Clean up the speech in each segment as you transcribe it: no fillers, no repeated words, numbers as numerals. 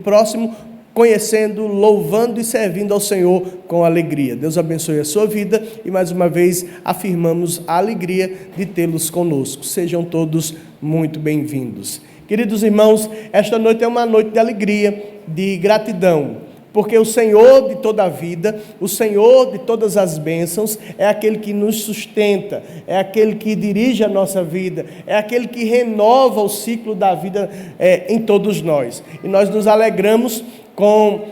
próximo, conhecendo, louvando e servindo ao Senhor com alegria. Deus abençoe a sua vida e mais uma vez afirmamos a alegria de tê-los conosco. Sejam todos muito bem-vindos. Queridos irmãos, esta noite é uma noite de alegria, de gratidão, porque o Senhor de toda a vida, o Senhor de todas as bênçãos, é aquele que nos sustenta, é aquele que dirige a nossa vida, é aquele que renova o ciclo da vida em todos nós. E nós nos alegramos com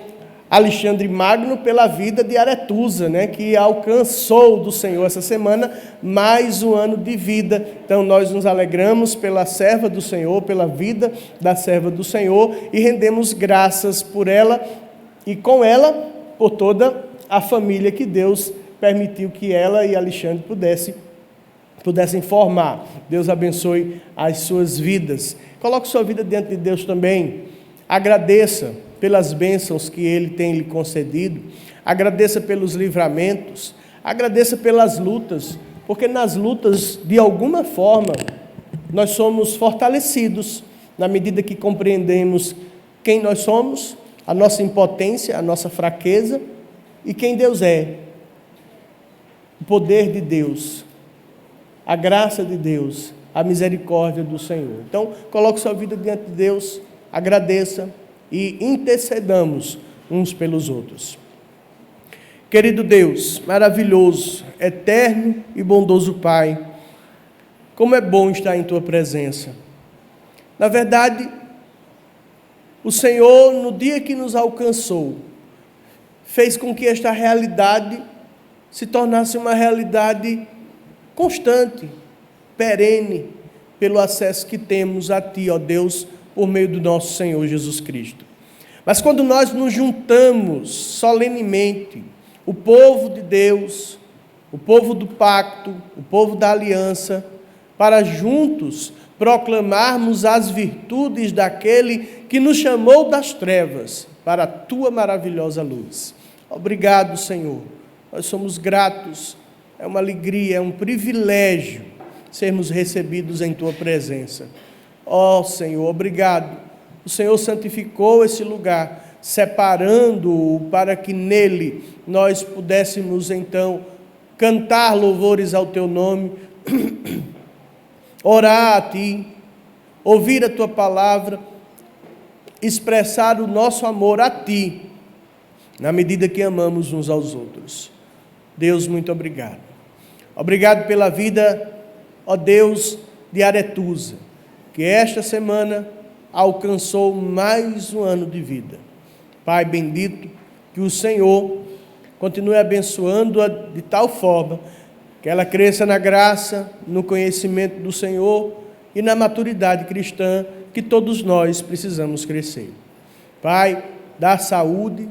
Alexandre Magno pela vida de Aretusa, que alcançou do Senhor essa semana mais um ano de vida. Então nós nos alegramos pela serva do Senhor, pela vida da serva do Senhor e rendemos graças por ela e com ela por toda a família que Deus permitiu que ela e Alexandre pudessem formar. Deus abençoe as suas vidas. Coloque sua vida diante de Deus também. Agradeça pelas bênçãos que Ele tem lhe concedido. Agradeça pelos livramentos. Agradeça pelas lutas, porque nas lutas, de alguma forma, nós somos fortalecidos, na medida que compreendemos quem nós somos, a nossa impotência, a nossa fraqueza e quem Deus é. O poder de Deus, a graça de Deus, a misericórdia do Senhor. Então, coloque sua vida diante de Deus, agradeça e intercedamos uns pelos outros. Querido Deus, maravilhoso, eterno e bondoso Pai, como é bom estar em Tua presença. Na verdade, o Senhor, no dia que nos alcançou, fez com que esta realidade se tornasse uma realidade constante, perene, pelo acesso que temos a Ti, ó Deus, por meio do nosso Senhor Jesus Cristo. Mas quando nós nos juntamos solenemente, o povo de Deus, o povo do pacto, o povo da aliança, para juntos proclamarmos as virtudes daquele que nos chamou das trevas para a Tua maravilhosa luz. Obrigado, Senhor. Nós somos gratos, é uma alegria, é um privilégio sermos recebidos em Tua presença. Ó Senhor, obrigado. O Senhor santificou esse lugar, separando-o para que nele nós pudéssemos então cantar louvores ao Teu nome, orar a Ti, ouvir a Tua palavra, expressar o nosso amor a Ti, na medida que amamos uns aos outros. Deus, muito obrigado. Obrigado pela vida, ó Deus, de Aretusa, que esta semana alcançou mais um ano de vida. Pai bendito, que o Senhor continue abençoando-a de tal forma que ela cresça na graça, no conhecimento do Senhor e na maturidade cristã que todos nós precisamos crescer. Pai, dá saúde,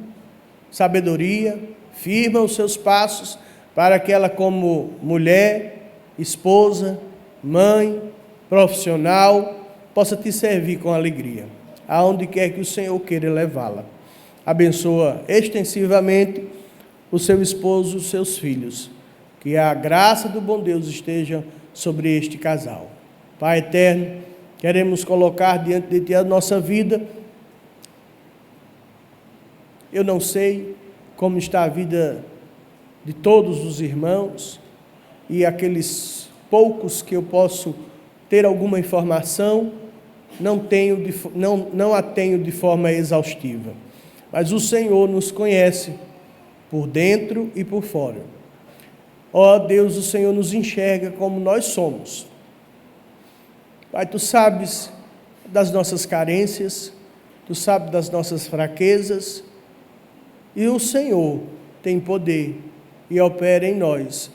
sabedoria, firma os seus passos para que ela, como mulher, esposa, mãe, profissional, possa Te servir com alegria, aonde quer que o Senhor queira levá-la. Abençoa extensivamente o seu esposo, os seus filhos, que a graça do bom Deus esteja sobre este casal. Pai eterno, queremos colocar diante de Ti a nossa vida. Eu não sei como está a vida de todos os irmãos e aqueles poucos que eu posso ter alguma informação, não a tenho de forma exaustiva. Mas o Senhor nos conhece por dentro e por fora. Ó Deus, o Senhor nos enxerga como nós somos. Pai, Tu sabes das nossas carências, Tu sabes das nossas fraquezas, e o Senhor tem poder e opera em nós,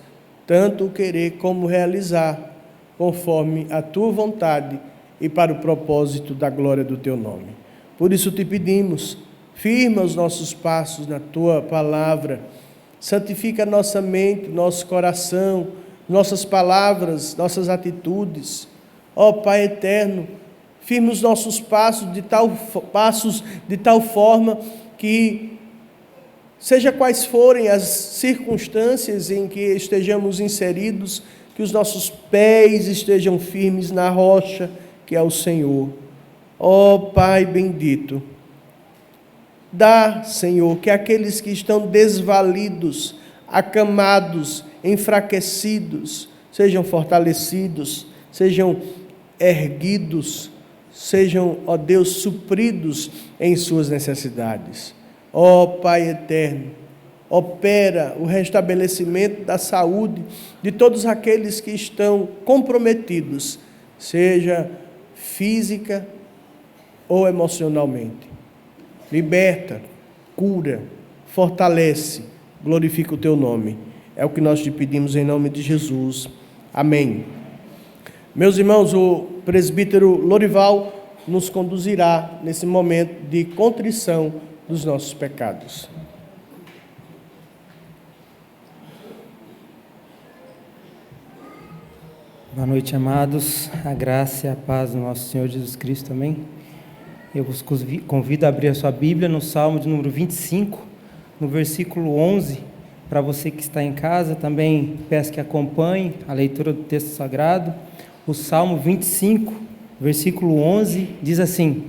tanto o querer como realizar, conforme a Tua vontade e para o propósito da glória do Teu nome. Por isso Te pedimos, firma os nossos passos na Tua palavra, santifica nossa mente, nosso coração, nossas palavras, nossas atitudes. Ó Pai eterno, firma os nossos passos de tal forma que, seja quais forem as circunstâncias em que estejamos inseridos, que os nossos pés estejam firmes na rocha, que é o Senhor. Ó Pai bendito, Dá, Senhor, que aqueles que estão desvalidos, acamados, enfraquecidos, sejam fortalecidos, sejam erguidos, sejam, ó Deus, supridos em suas necessidades. Ó Pai eterno, opera o restabelecimento da saúde de todos aqueles que estão comprometidos, seja física ou emocionalmente. Liberta, cura, fortalece, glorifica o teu nome. É o que nós te pedimos em nome de Jesus. Amém. Meus irmãos, o presbítero Lorival nos conduzirá nesse momento de contrição dos nossos pecados. Boa noite, amados. A graça e a paz do nosso Senhor Jesus Cristo, amém? Eu vos convido a abrir a sua Bíblia no Salmo de número 25, no versículo 11. Para você que está em casa, também peço que acompanhe a leitura do texto sagrado. O Salmo 25, versículo 11, diz assim: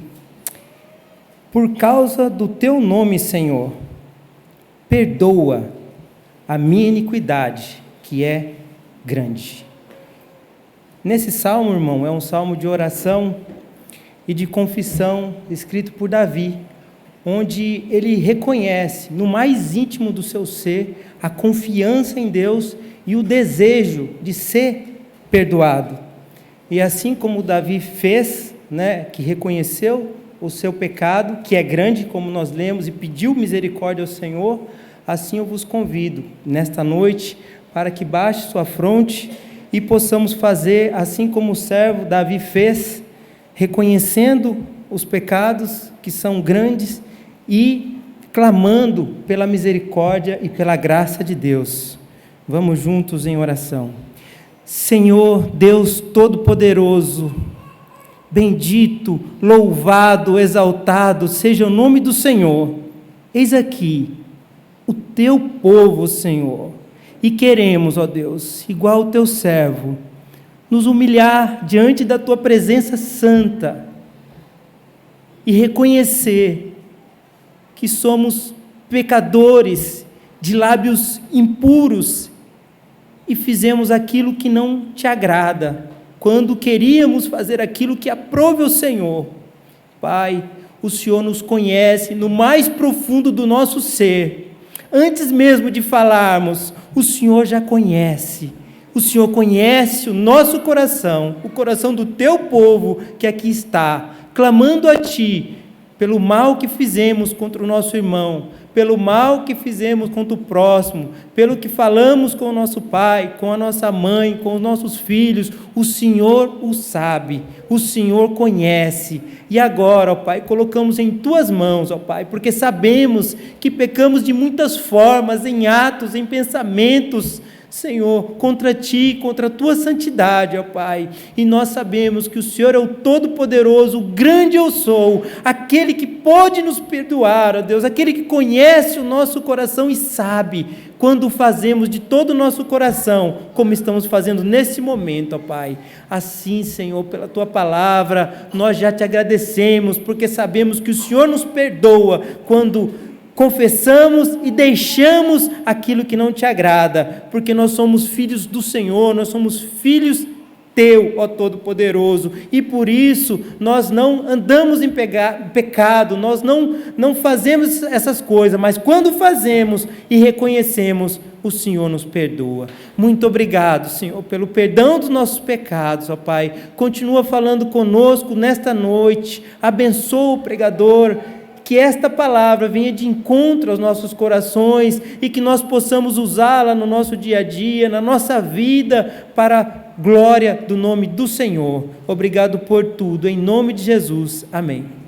Por causa do teu nome, Senhor, perdoa a minha iniquidade, que é grande. Nesse salmo, irmão, é um salmo de oração e de confissão, escrito por Davi, onde ele reconhece, no mais íntimo do seu ser, a confiança em Deus e o desejo de ser perdoado. E assim como Davi fez, que reconheceu o seu pecado, que é grande, como nós lemos, e pediu misericórdia ao Senhor, assim eu vos convido, nesta noite, para que baixe sua fronte e possamos fazer, assim como o servo Davi fez, reconhecendo os pecados que são grandes e clamando pela misericórdia e pela graça de Deus. Vamos juntos em oração. Senhor Deus Todo-Poderoso, bendito, louvado, exaltado seja o nome do Senhor. Eis aqui o teu povo, Senhor, e queremos, ó Deus, igual o teu servo, nos humilhar diante da tua presença santa e reconhecer que somos pecadores, de lábios impuros, e fizemos aquilo que não te agrada, quando queríamos fazer aquilo que aprove ao Senhor. Pai, o Senhor nos conhece no mais profundo do nosso ser. Antes mesmo de falarmos, o Senhor já conhece. O Senhor conhece o nosso coração, o coração do teu povo que aqui está, clamando a Ti, pelo mal que fizemos contra o nosso irmão, pelo mal que fizemos contra o próximo, pelo que falamos com o nosso pai, com a nossa mãe, com os nossos filhos. O Senhor o sabe, o Senhor conhece. E agora, ó Pai, colocamos em Tuas mãos, ó Pai, porque sabemos que pecamos de muitas formas, em atos, em pensamentos, Senhor, contra Ti, contra a Tua santidade, ó Pai, e nós sabemos que o Senhor é o Todo-Poderoso, o grande eu sou, aquele que pode nos perdoar, ó Deus, aquele que conhece o nosso coração e sabe quando fazemos de todo o nosso coração, como estamos fazendo nesse momento, ó Pai. Assim, Senhor, pela Tua palavra, nós já Te agradecemos, porque sabemos que o Senhor nos perdoa quando confessamos e deixamos aquilo que não Te agrada, porque nós somos filhos do Senhor, nós somos filhos Teu, ó Todo-Poderoso, e por isso nós não andamos em pecado, nós não fazemos essas coisas, mas quando fazemos e reconhecemos, o Senhor nos perdoa. Muito obrigado, Senhor, pelo perdão dos nossos pecados, ó Pai. Continua falando conosco nesta noite, abençoa o pregador, que esta palavra venha de encontro aos nossos corações e que nós possamos usá-la no nosso dia a dia, na nossa vida, para a glória do nome do Senhor. Obrigado por tudo, em nome de Jesus, amém.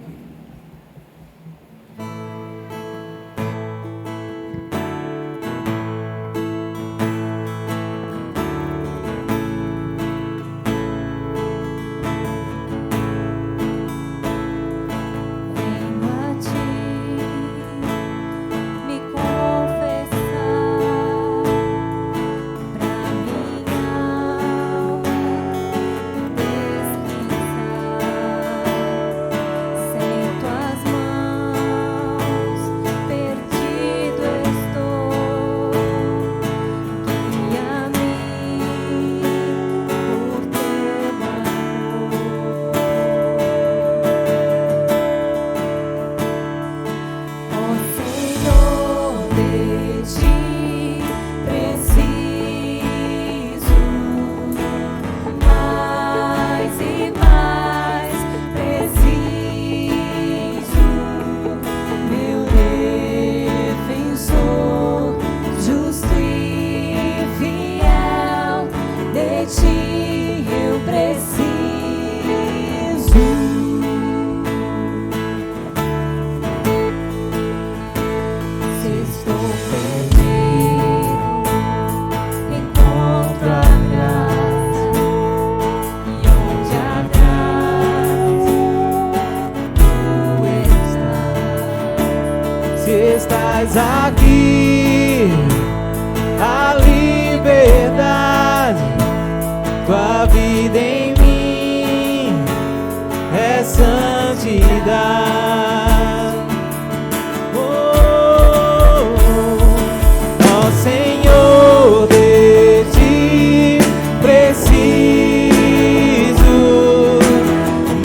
Se estás aqui, a liberdade, tua vida em mim é santidade. Ó Senhor, de ti preciso,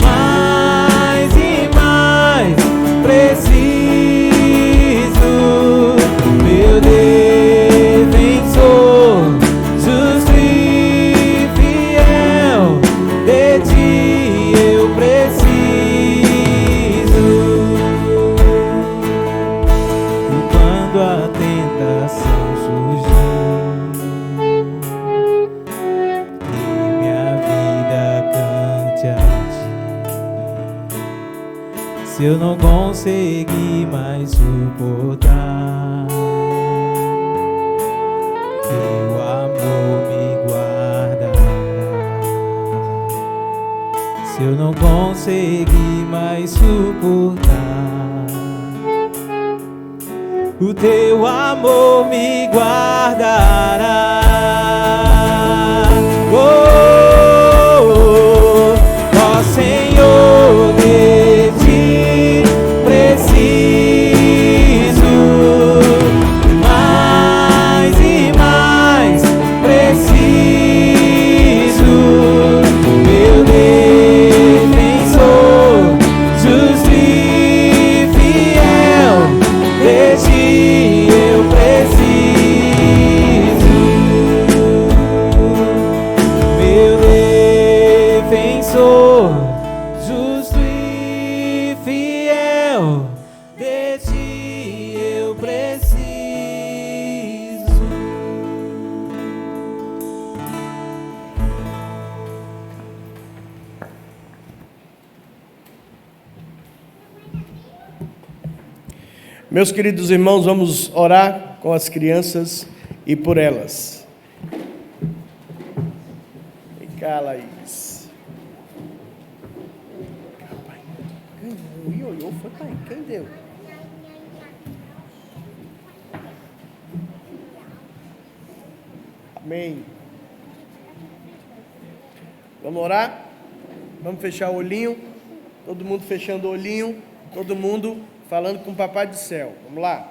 mais e mais preciso, meu defensor, justo e fiel, de ti eu preciso. E quando a tentação surgir e minha vida cante a ti, se eu não conseguir mais suportar, teu amor me guardará. Se eu não conseguir mais suportar, o teu amor me guardará. Oh, ó Senhor, de ti preciso, mais e mais preciso, meu defensor, justo e fiel, de ti eu preciso, meu defensor, justo e fiel, de ti eu preciso. Meus queridos irmãos, vamos orar com as crianças e por elas. E cá, Laís. Pai, ganhou, ioiô, foi pai, quem deu? Amém. Vamos orar? Vamos fechar o olhinho? Todo mundo fechando o olhinho, todo mundo falando com o Papai do Céu. Vamos lá?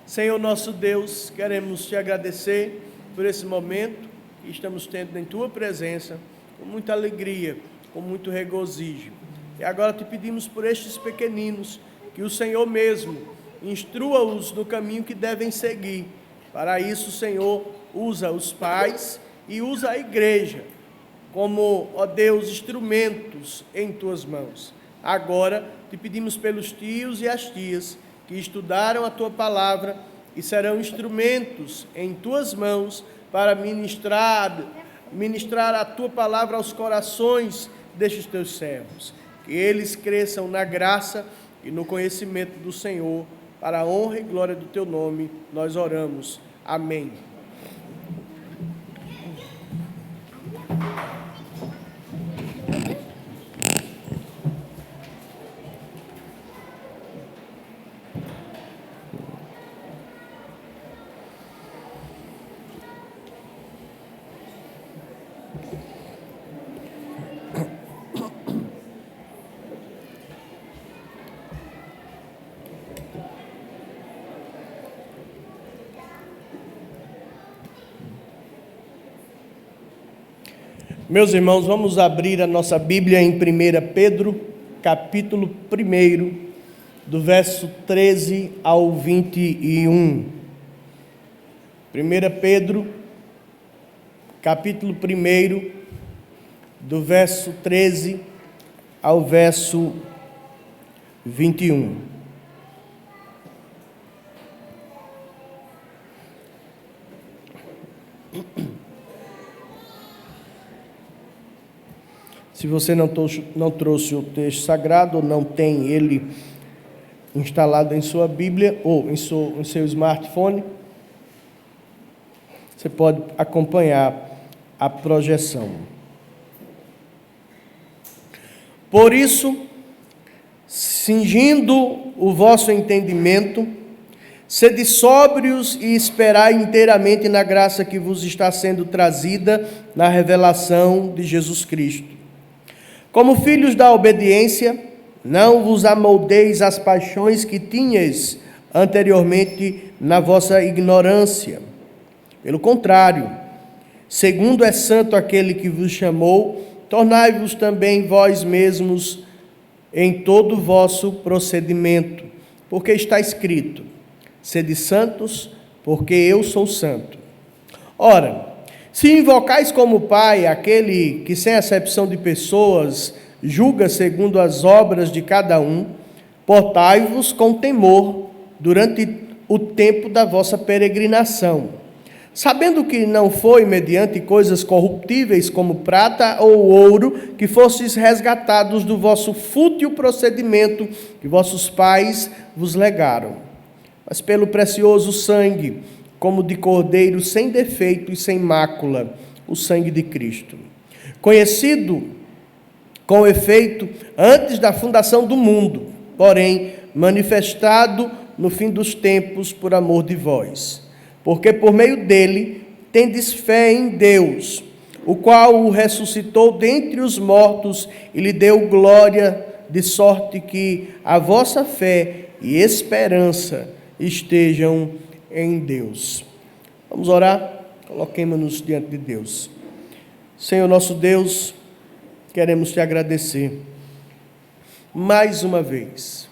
Senhor nosso Deus, queremos te agradecer por esse momento que estamos tendo em tua presença, com muita alegria, com muito regozijo. E agora te pedimos por estes pequeninos, que o Senhor mesmo instrua-os no caminho que devem seguir. Para isso, Senhor, usa os pais e usa a igreja como, ó Deus, instrumentos em tuas mãos. Agora, te pedimos pelos tios e as tias que estudaram a tua palavra e serão instrumentos em tuas mãos para ministrar a tua palavra aos corações destes teus servos. Que eles cresçam na graça e no conhecimento do Senhor, para a honra e glória do teu nome, nós oramos. Amém. Meus irmãos, vamos abrir a nossa Bíblia em 1 Pedro, capítulo 1, do verso 13 ao 21. 1 Pedro, capítulo 1, do verso 13 ao verso 21. Se você não trouxe o texto sagrado, ou não tem ele instalado em sua Bíblia, ou em seu smartphone, você pode acompanhar a projeção. Por isso, cingindo o vosso entendimento Sede sóbrios e esperai inteiramente na graça que vos está sendo trazida na revelação de Jesus Cristo. Como filhos da obediência, não vos amoldeis às paixões que tinhas anteriormente na vossa ignorância. Pelo contrário, segundo é santo aquele que vos chamou, tornai-vos também vós mesmos em todo o vosso procedimento, porque está escrito: sede santos, porque eu sou santo. Ora, se invocais como Pai aquele que, sem acepção de pessoas, julga segundo as obras de cada um, portai-vos com temor durante o tempo da vossa peregrinação, sabendo que não foi mediante coisas corruptíveis como prata ou ouro que fostes resgatados do vosso fútil procedimento que vossos pais vos legaram, mas pelo precioso sangue, como de cordeiro sem defeito e sem mácula, o sangue de Cristo, conhecido com efeito antes da fundação do mundo, porém manifestado no fim dos tempos por amor de vós, porque por meio dele tendes fé em Deus, o qual o ressuscitou dentre os mortos e lhe deu glória, de sorte que a vossa fé e esperança estejam em Deus. Vamos orar? Coloquemos-nos diante de Deus. Senhor nosso Deus, queremos te agradecer mais uma vez.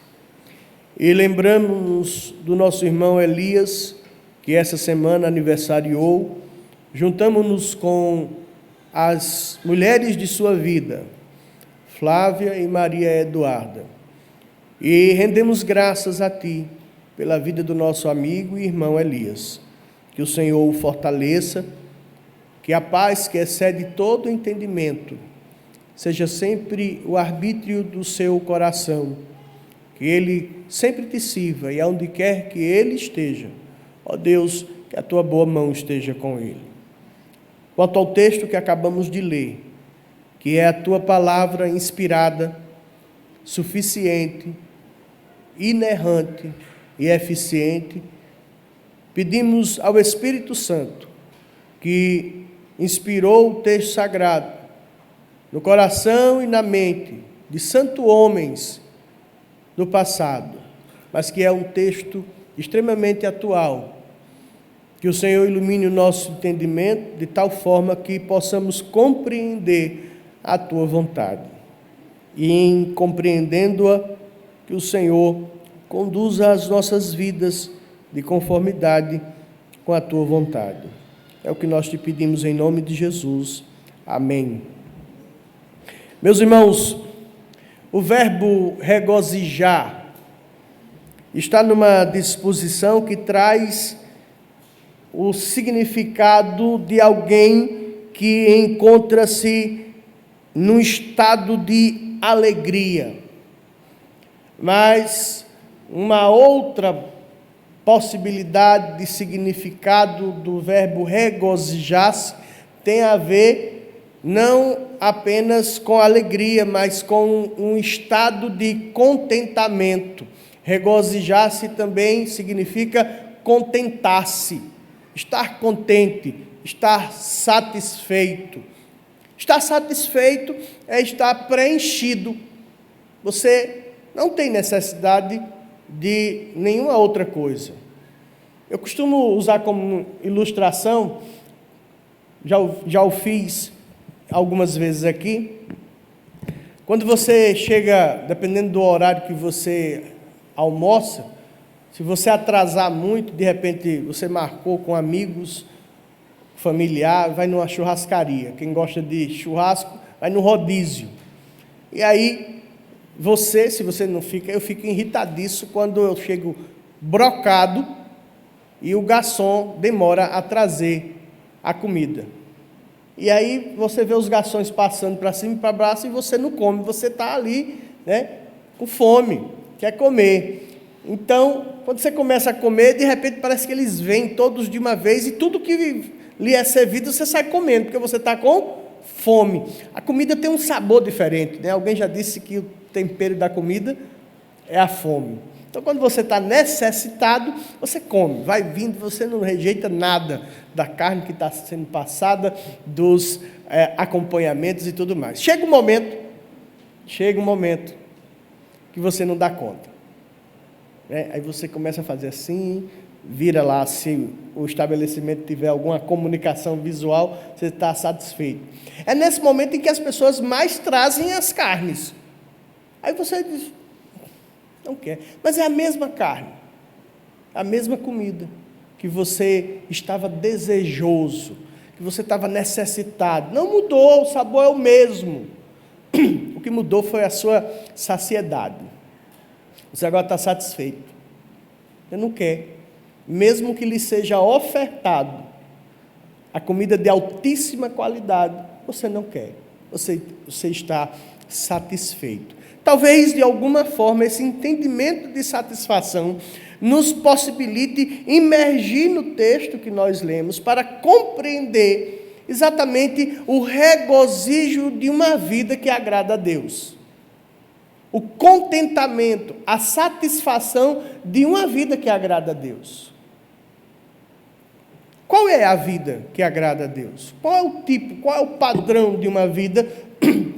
E lembramos-nos do nosso irmão Elias, que essa semana aniversariou. Juntamos-nos com as mulheres de sua vida, Flávia e Maria Eduarda, e rendemos graças a Ti pela vida do nosso amigo e irmão Elias. Que o Senhor o fortaleça, que a paz que excede todo entendimento seja sempre o arbítrio do seu coração, que ele sempre te sirva e aonde quer que ele esteja, ó Deus, que a tua boa mão esteja com ele. Quanto ao texto que acabamos de ler, que é a tua palavra inspirada, suficiente, inerrante e eficiente, pedimos ao Espírito Santo, que inspirou o texto sagrado no coração e na mente de santos homens do passado, mas que é um texto extremamente atual, que o Senhor ilumine o nosso entendimento de tal forma que possamos compreender a tua vontade, e em compreendendo-a, que o Senhor conduza as nossas vidas de conformidade com a tua vontade. É o que nós te pedimos em nome de Jesus. Amém. Meus irmãos, o verbo regozijar está numa disposição que traz o significado de alguém que encontra-se num estado de alegria. Mas uma outra possibilidade de significado do verbo regozijar-se tem a ver não apenas com alegria, mas com um estado de contentamento. Regozijar-se também significa contentar-se, estar contente, estar satisfeito. Estar satisfeito é estar preenchido. Você não tem necessidade de nenhuma outra coisa. Eu costumo usar como ilustração, já o fiz algumas vezes aqui, quando você chega, dependendo do horário que você almoça, se você atrasar muito, de repente você marcou com amigos, familiar, vai numa churrascaria. Quem gosta de churrasco, vai no rodízio. E aí, se você não fica, eu fico irritadíssimo quando eu chego brocado e o garçom demora a trazer a comida. E aí você vê os garçons passando para cima e para baixo e você não come, você está ali, né, com fome, quer comer. Então, quando você começa a comer, de repente parece que eles vêm todos de uma vez e tudo que lhe é servido você sai comendo, porque você está com fome. A comida tem um sabor diferente, né? Alguém já disse que o tempero da comida é a fome. Então, quando você está necessitado, você come, vai vindo, você não rejeita nada da carne que está sendo passada, dos acompanhamentos e tudo mais. Chega um momento que você não dá conta. Aí você começa a fazer assim, vira lá, se o estabelecimento tiver alguma comunicação visual, você está satisfeito. É nesse momento em que as pessoas mais trazem as carnes. Aí você diz, não quer. Mas é a mesma carne, a mesma comida, que você estava desejoso, que você estava necessitado. Não mudou, o sabor é o mesmo. O que mudou foi a sua saciedade. Você agora está satisfeito. Você não quer. Mesmo que lhe seja ofertado a comida de altíssima qualidade, você não quer. Você está satisfeito. Talvez, de alguma forma, esse entendimento de satisfação nos possibilite imergir no texto que nós lemos para compreender exatamente o regozijo de uma vida que agrada a Deus. O contentamento, a satisfação de uma vida que agrada a Deus. Qual é a vida que agrada a Deus? Qual é o tipo, qual é o padrão de uma vida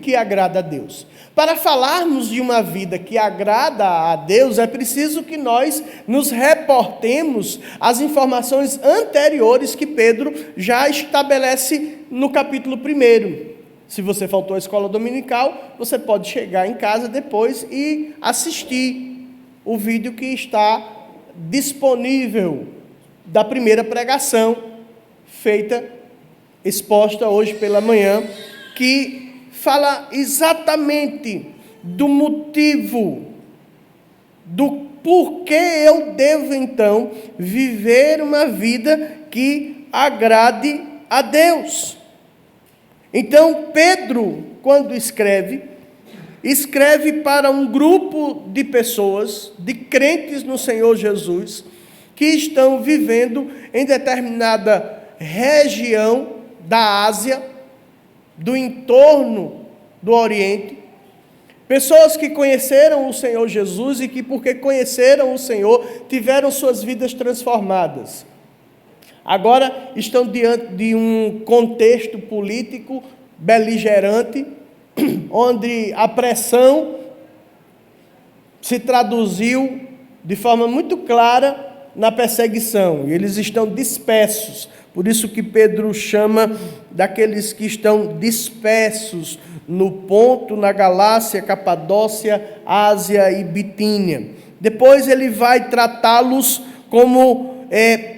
que agrada a Deus? Para falarmos de uma vida que agrada a Deus, é preciso que nós nos reportemos às informações anteriores que Pedro já estabelece no capítulo 1. Se você faltou à escola dominical, você pode chegar em casa depois e assistir o vídeo que está disponível da primeira pregação, exposta hoje pela manhã, que fala exatamente do motivo, do porquê eu devo, então, viver uma vida que agrade a Deus. Então, Pedro, quando escreve para um grupo de pessoas, de crentes no Senhor Jesus, que estão vivendo em determinada região da Ásia, do entorno do Oriente, pessoas que conheceram o Senhor Jesus e que, porque conheceram o Senhor, tiveram suas vidas transformadas. Agora estão diante de um contexto político beligerante, onde a pressão se traduziu de forma muito clara na perseguição, e eles estão dispersos. Por isso que Pedro chama daqueles que estão dispersos no Ponto, na Galácia, Capadócia, Ásia e Bitínia. Depois ele vai tratá-los como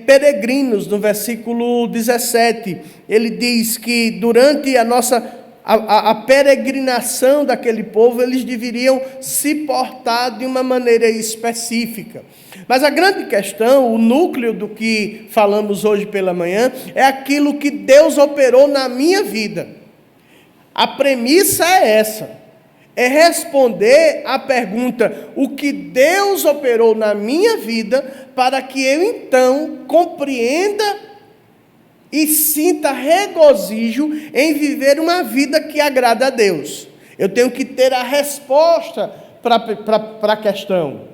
peregrinos, no versículo 17. Ele diz que durante a peregrinação daquele povo, eles deveriam se portar de uma maneira específica. Mas a grande questão, o núcleo do que falamos hoje pela manhã, é aquilo que Deus operou na minha vida. A premissa é essa, é responder à pergunta, o que Deus operou na minha vida, para que eu então compreenda e sinta regozijo em viver uma vida que agrada a Deus. Eu tenho que ter a resposta para a questão.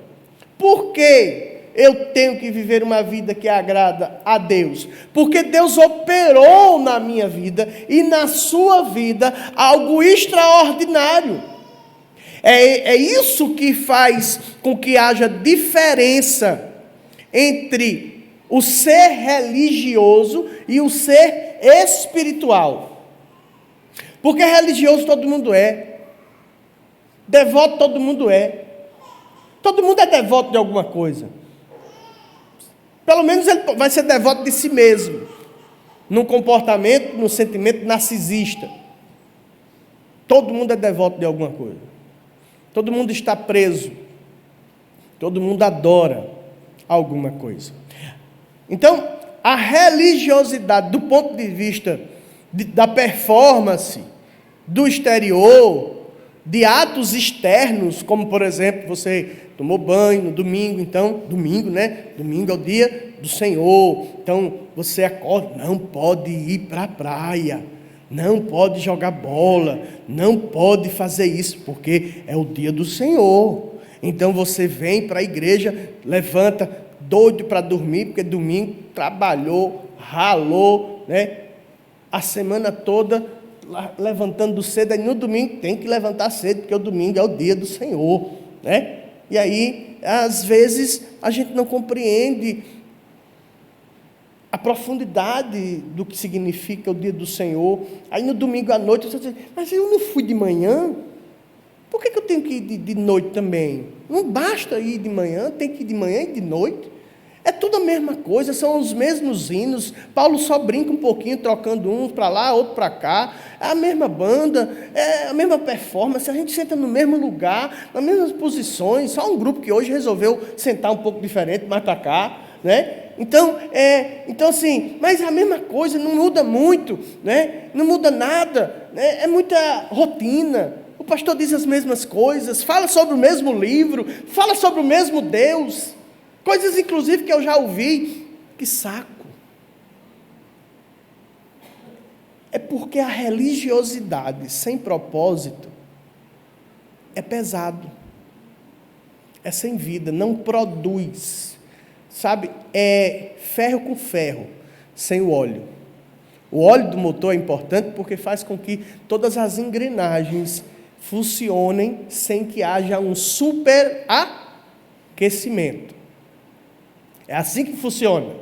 Por que eu tenho que viver uma vida que agrada a Deus? Porque Deus operou na minha vida e na sua vida algo extraordinário. É isso que faz com que haja diferença entre o ser religioso e o ser espiritual. Porque religioso todo mundo é, devoto todo mundo é. Todo mundo é devoto de alguma coisa. Pelo menos ele vai ser devoto de si mesmo, num comportamento, num sentimento narcisista. Todo mundo é devoto de alguma coisa. Todo mundo está preso. Todo mundo adora alguma coisa. Então, a religiosidade, do ponto de vista da performance, do exterior, de atos externos, como, por exemplo, você tomou banho no domingo, então, domingo é o dia do Senhor, então, você acorda, não pode ir para a praia, não pode jogar bola, não pode fazer isso, porque é o dia do Senhor, Então você vem para a igreja, levanta, doido para dormir, porque domingo trabalhou, ralou, né? A semana toda levantando cedo, aí no domingo tem que levantar cedo, porque o domingo é o dia do Senhor, né? E aí, às vezes, a gente não compreende a profundidade do que significa o dia do Senhor. Aí no domingo à noite você diz, mas eu não fui de manhã? Por que eu tenho que ir de noite também? Não basta ir de manhã, tem que ir de manhã e de noite. É tudo a mesma coisa, são os mesmos hinos. Paulo só brinca um pouquinho, trocando um para lá, outro para cá. É a mesma banda, é a mesma performance, a gente senta no mesmo lugar, nas mesmas posições. Só um grupo que hoje resolveu sentar um pouco diferente, mais para cá, né? Então assim, mas é a mesma coisa, não muda muito, né? Não muda nada, né? É muita rotina. O pastor diz as mesmas coisas, fala sobre o mesmo livro, fala sobre o mesmo Deus. Coisas, inclusive, que eu já ouvi. Que saco. É porque a religiosidade sem propósito é pesado. É sem vida, não produz. Sabe, é ferro com ferro, sem o óleo. O óleo do motor é importante porque faz com que todas as engrenagens funcionem sem que haja um superaquecimento. É assim que funciona.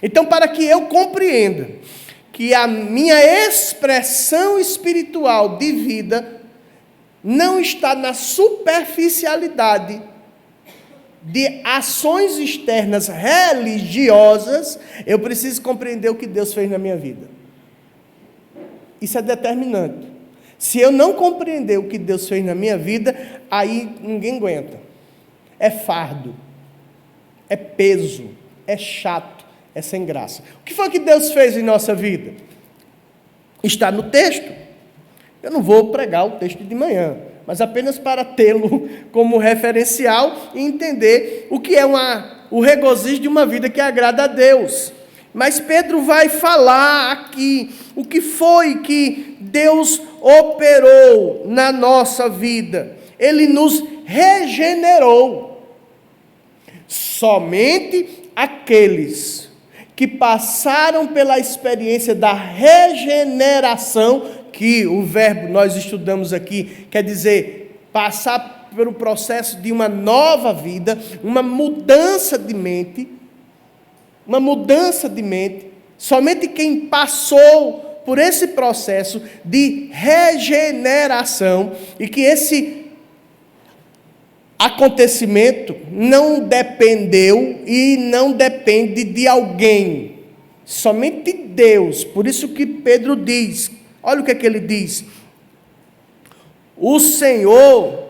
Então, para que eu compreenda que a minha expressão espiritual de vida não está na superficialidade de ações externas religiosas, eu preciso compreender o que Deus fez na minha vida. Isso é determinante. Se eu não compreender o que Deus fez na minha vida, aí ninguém aguenta. É fardo. É peso, é chato, é sem graça. O que foi que Deus fez em nossa vida? Está no texto. Eu não vou pregar o texto de manhã, mas apenas para tê-lo como referencial e entender o que é o regozijo de uma vida que agrada a Deus. Mas Pedro vai falar aqui o que foi que Deus operou na nossa vida. Ele nos regenerou. Somente aqueles que passaram pela experiência da regeneração, que o verbo nós estudamos aqui, quer dizer, passar pelo processo de uma nova vida, uma mudança de mente, somente quem passou por esse processo de regeneração, e que esse acontecimento não dependeu e não depende de alguém, somente Deus. Por isso que Pedro diz, olha o que é que ele diz: o Senhor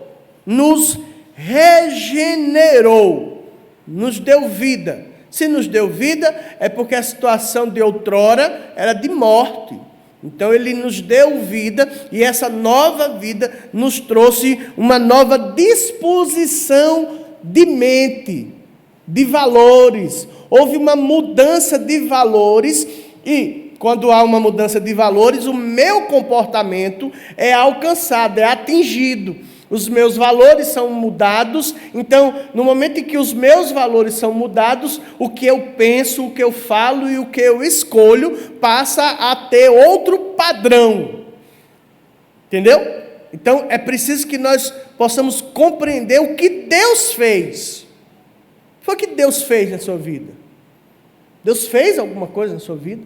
nos regenerou, nos deu vida. Se nos deu vida, é porque a situação de outrora era de morte. Então Ele nos deu vida, e essa nova vida nos trouxe uma nova disposição de mente, de valores. Houve uma mudança de valores, e quando há uma mudança de valores, o meu comportamento é alcançado, é atingido. Os meus valores são mudados. Então, no momento em que os meus valores são mudados, o que eu penso, o que eu falo e o que eu escolho passa a ter outro padrão. Entendeu? Então, é preciso que nós possamos compreender o que Deus fez. Foi o que Deus fez na sua vida? Deus fez alguma coisa na sua vida?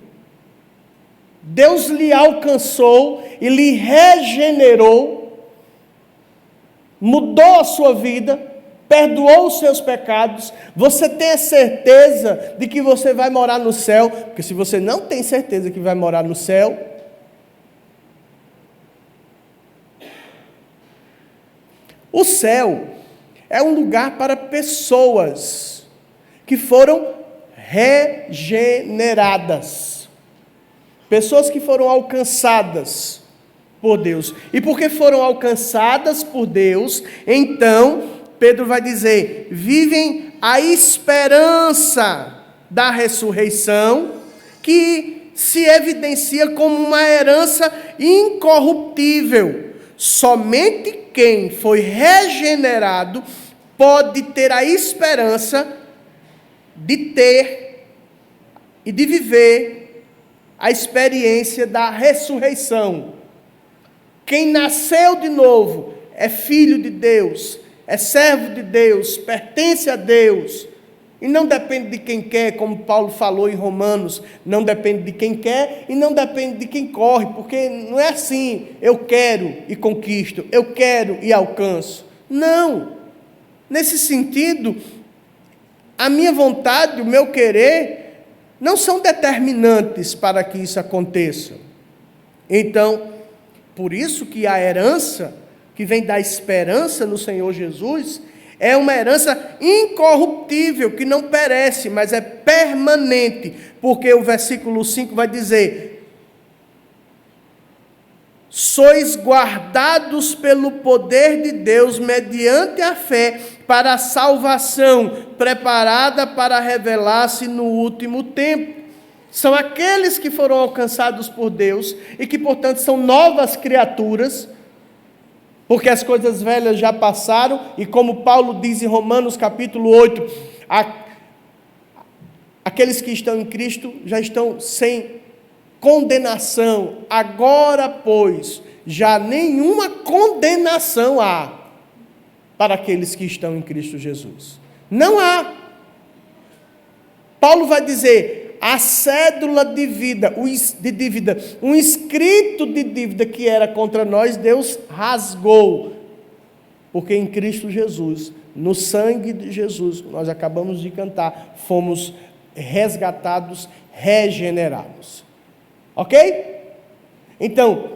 Deus lhe alcançou e lhe regenerou, mudou a sua vida, perdoou os seus pecados. Você tem a certeza de que você vai morar no céu? Porque se você não tem certeza que vai morar no céu, o céu é um lugar para pessoas que foram regeneradas, pessoas que foram alcançadas por Deus. E porque foram alcançadas por Deus, então Pedro vai dizer: vivem a esperança da ressurreição, que se evidencia como uma herança incorruptível, somente quem foi regenerado pode ter a esperança de ter e de viver a experiência da ressurreição. Quem nasceu de novo é filho de Deus, é servo de Deus, pertence a Deus, e não depende de quem quer, como Paulo falou em Romanos, não depende de quem quer e não depende de quem corre, porque não é assim, eu quero e conquisto, eu quero e alcanço. Não, nesse sentido, a minha vontade, o meu querer, não são determinantes para que isso aconteça. Então, por isso que a herança, que vem da esperança no Senhor Jesus, é uma herança incorruptível, que não perece, mas é permanente, porque o versículo 5 vai dizer: sois guardados pelo poder de Deus mediante a fé para a salvação, preparada para revelar-se no último tempo. São aqueles que foram alcançados por Deus e que, portanto, são novas criaturas, porque as coisas velhas já passaram, e como Paulo diz em Romanos capítulo 8, aqueles que estão em Cristo já estão sem condenação. Agora, pois, já nenhuma condenação há para aqueles que estão em Cristo Jesus. Não há. Paulo vai dizer: a cédula de vida, um escrito de dívida que era contra nós, Deus rasgou, porque em Cristo Jesus, no sangue de Jesus, nós acabamos de cantar, fomos resgatados, regenerados. Ok? Então,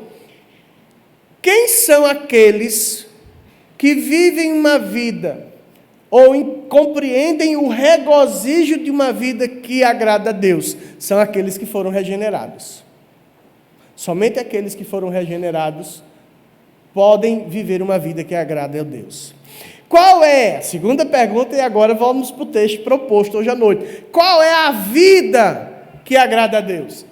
quem são aqueles que vivem uma vida ou compreendem o regozijo de uma vida que agrada a Deus? São aqueles que foram regenerados. Somente aqueles que foram regenerados podem viver uma vida que agrada a Deus. Qual é? A segunda pergunta, e agora vamos para o texto proposto hoje à noite. Qual é a vida que agrada a Deus?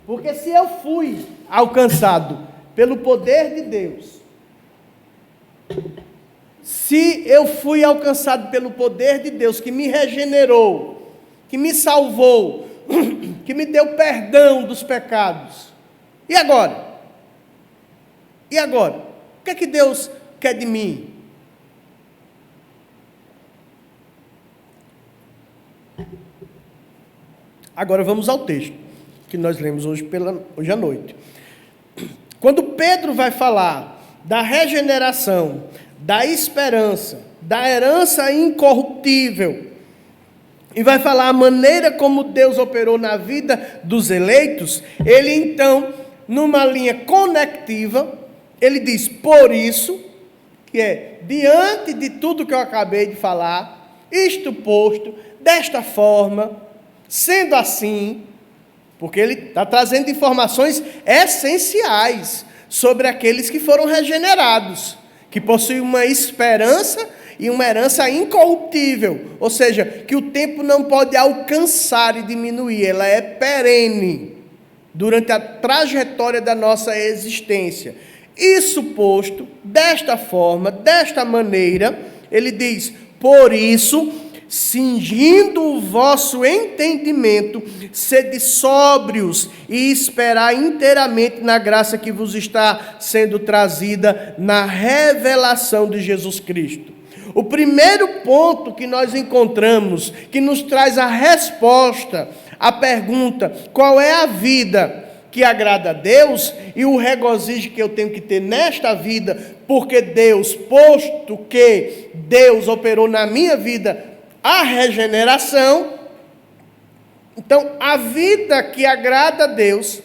Porque se eu fui alcançado pelo poder de Deus, se eu fui alcançado pelo poder de Deus, que me regenerou, que me salvou, que me deu perdão dos pecados, e agora? E agora? O que é que Deus quer de mim? Agora vamos ao texto que nós lemos hoje à noite. Quando Pedro vai falar da regeneração, da esperança, da herança incorruptível, e vai falar a maneira como Deus operou na vida dos eleitos, ele então, numa linha conectiva, ele diz: por isso, que é diante de tudo que eu acabei de falar, isto posto, desta forma, sendo assim, porque ele está trazendo informações essenciais sobre aqueles que foram regenerados, que possuem uma esperança e uma herança incorruptível, ou seja, que o tempo não pode alcançar e diminuir, ela é perene durante a trajetória da nossa existência. Isso posto, desta forma, desta maneira, ele diz: por isso, cingindo o vosso entendimento, sede sóbrios e esperai inteiramente na graça que vos está sendo trazida na revelação de Jesus Cristo. O primeiro ponto que nós encontramos, que nos traz a resposta à pergunta: qual é a vida que agrada a Deus, e o regozijo que eu tenho que ter nesta vida, porque Deus, posto que Deus operou na minha vida a regeneração, então a vida que agrada a Deus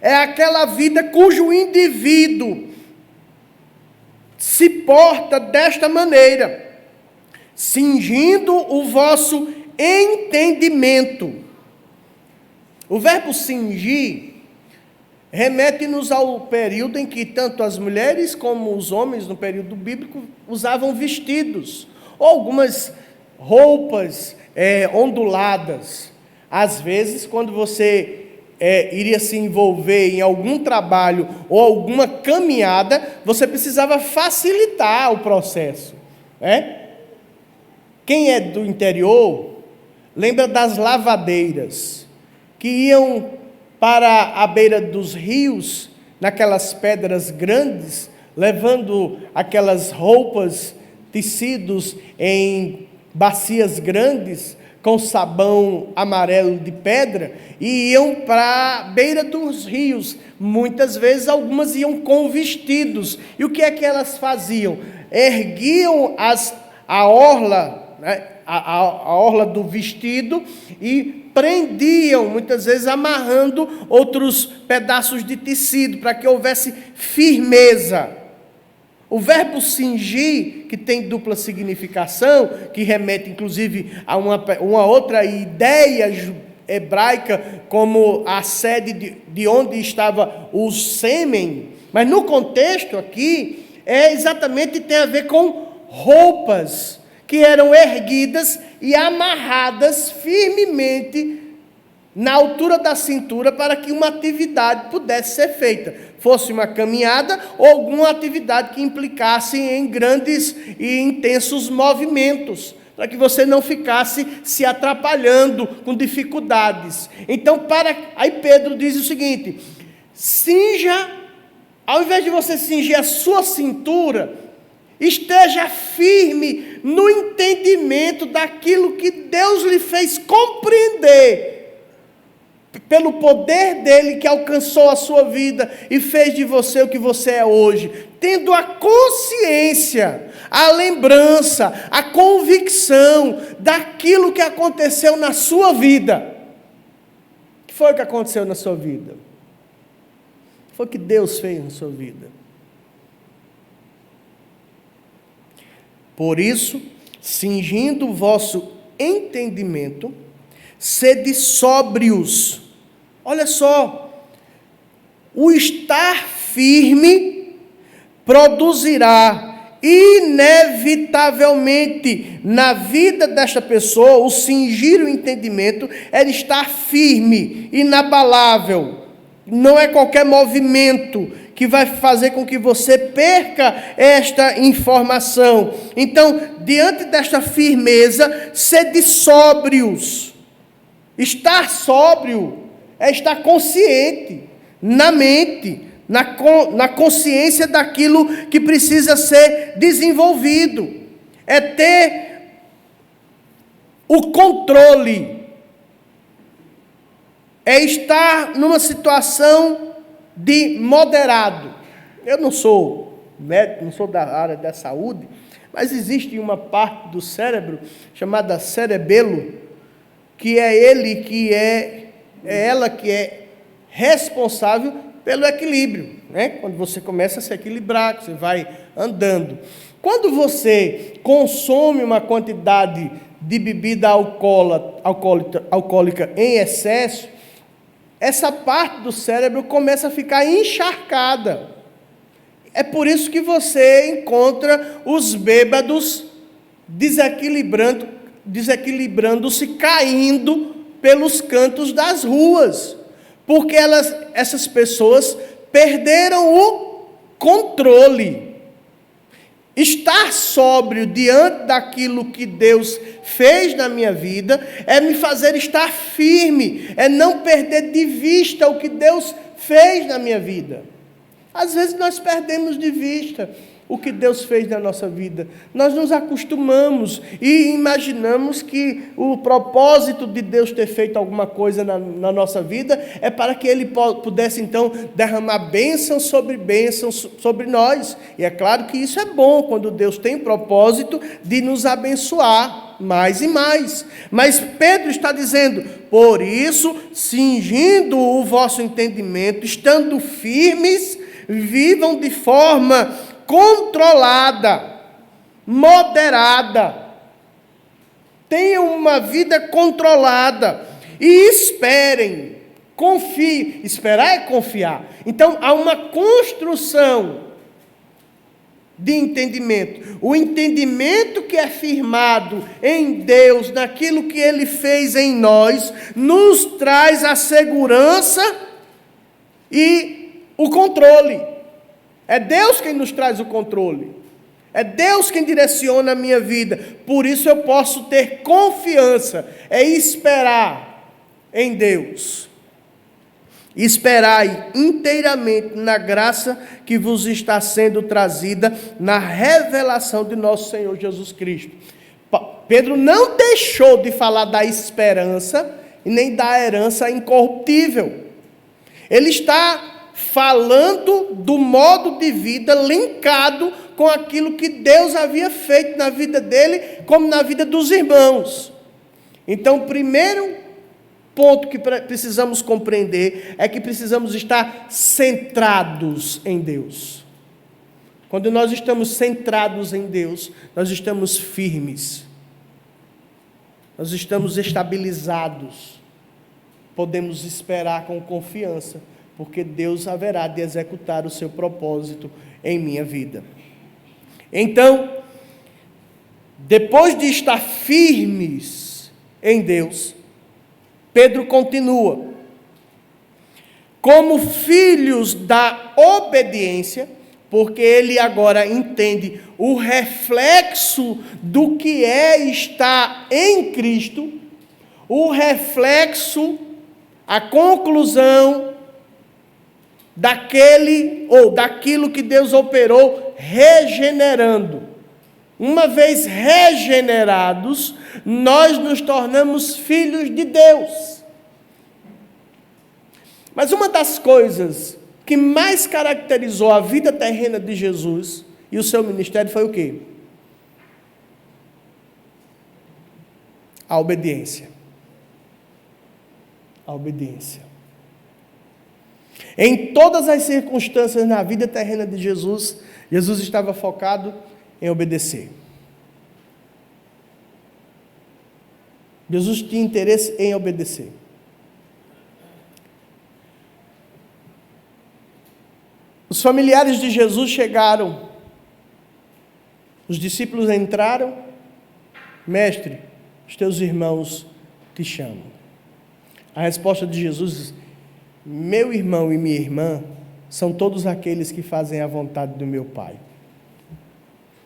é aquela vida cujo indivíduo se porta desta maneira, cingindo o vosso entendimento. O verbo cingir remete-nos ao período em que tanto as mulheres como os homens, no período bíblico, usavam vestidos, ou algumas roupas onduladas. Às vezes, quando você iria se envolver em algum trabalho ou alguma caminhada, você precisava facilitar o processo, né? Quem é do interior, lembra das lavadeiras, que iam para a beira dos rios, naquelas pedras grandes, levando aquelas roupas, tecidos em bacias grandes, com sabão amarelo de pedra, e iam para a beira dos rios. Muitas vezes, algumas iam com vestidos. E o que é que elas faziam? Erguiam a orla, né, a orla do vestido e prendiam, muitas vezes amarrando outros pedaços de tecido, para que houvesse firmeza. O verbo cingir, que tem dupla significação, que remete inclusive a uma outra ideia hebraica, como a sede de onde estava o sêmen, mas no contexto aqui, exatamente tem a ver com roupas que eram erguidas e amarradas firmemente na altura da cintura, para que uma atividade pudesse ser feita, fosse uma caminhada ou alguma atividade que implicasse em grandes e intensos movimentos, para que você não ficasse se atrapalhando com dificuldades. Então, aí Pedro diz o seguinte: cinja, ao invés de você cingir a sua cintura, esteja firme no entendimento daquilo que Deus lhe fez compreender, pelo poder dele que alcançou a sua vida e fez de você o que você é hoje, tendo a consciência, a lembrança, a convicção daquilo que aconteceu na sua vida. O que foi que aconteceu na sua vida? O que foi que Deus fez na sua vida? Por isso, cingindo o vosso entendimento, sede sóbrios. Olha só, o estar firme produzirá inevitavelmente na vida desta pessoa, o cingir o entendimento é estar firme, inabalável. Não é qualquer movimento que vai fazer com que você perca esta informação. Então, diante desta firmeza, sede sóbrios. Estar sóbrio é estar consciente, na mente, na consciência daquilo que precisa ser desenvolvido. É ter o controle. É estar numa situação de moderado. Eu não sou médico, não sou da área da saúde, mas existe uma parte do cérebro chamada cerebelo, que é ela que é responsável pelo equilíbrio, né? Quando você começa a se equilibrar, você vai andando. Quando você consome uma quantidade de bebida alcoólica em excesso, essa parte do cérebro começa a ficar encharcada. É por isso que você encontra os bêbados desequilibrando-se, caindo pelos cantos das ruas, porque essas pessoas perderam o controle. Estar sóbrio diante daquilo que Deus fez na minha vida é me fazer estar firme, é não perder de vista o que Deus fez na minha vida. Às vezes nós perdemos de vista o que Deus fez na nossa vida. Nós nos acostumamos e imaginamos que o propósito de Deus ter feito alguma coisa na nossa vida é para que Ele pudesse, então, derramar bênção sobre nós. E é claro que isso é bom, quando Deus tem propósito de nos abençoar mais e mais. Mas Pedro está dizendo: por isso, cingindo o vosso entendimento, estando firmes, vivam de forma controlada, moderada. Tenham uma vida controlada e esperem, confiem. Esperar é confiar. Então há uma construção de entendimento. O entendimento que é firmado em Deus, naquilo que Ele fez em nós, nos traz a segurança e o controle. É Deus quem nos traz o controle. É Deus quem direciona a minha vida. Por isso eu posso ter confiança, esperar em Deus. Esperai inteiramente na graça que vos está sendo trazida na revelação de nosso Senhor Jesus Cristo. Pedro não deixou de falar da esperança e nem da herança incorruptível. Ele está falando do modo de vida linkado com aquilo que Deus havia feito na vida dele, como na vida dos irmãos. Então, primeiro ponto que precisamos compreender é que precisamos estar centrados em Deus. Quando nós estamos centrados em Deus, nós estamos firmes, nós estamos estabilizados, podemos esperar com confiança, porque Deus haverá de executar o seu propósito em minha vida. Então, depois de estar firmes em Deus, Pedro continua: como filhos da obediência, porque ele agora entende o reflexo do que é estar em Cristo, o reflexo, a conclusão daquilo que Deus operou regenerando. Uma vez regenerados, nós nos tornamos filhos de Deus. Mas uma das coisas que mais caracterizou a vida terrena de Jesus e o seu ministério foi o quê? A obediência. A obediência. Em todas as circunstâncias na vida terrena de Jesus, Jesus estava focado em obedecer. Jesus tinha interesse em obedecer. Os familiares de Jesus chegaram, os discípulos entraram: mestre, os teus irmãos te chamam. A resposta de Jesus: meu irmão e minha irmã são todos aqueles que fazem a vontade do meu Pai.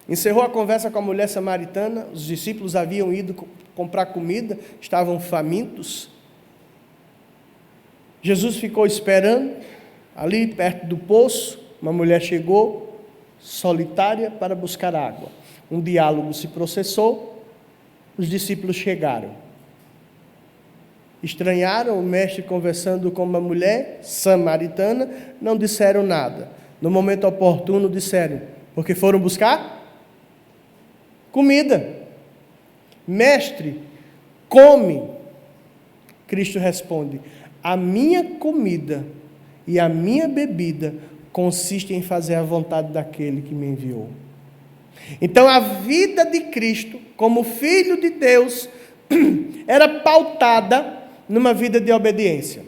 Encerrou a conversa com a mulher samaritana. Os discípulos haviam ido comprar comida, estavam famintos. Jesus ficou esperando, ali perto do poço. Uma mulher chegou, solitária, para buscar água. Um diálogo se processou, os discípulos chegaram. Estranharam o mestre conversando com uma mulher samaritana, não disseram nada. No momento oportuno disseram: porque foram buscar comida. Mestre, come. Cristo responde: a minha comida e a minha bebida consiste em fazer a vontade daquele que me enviou. Então a vida de Cristo, como Filho de Deus, era pautada numa vida de obediência.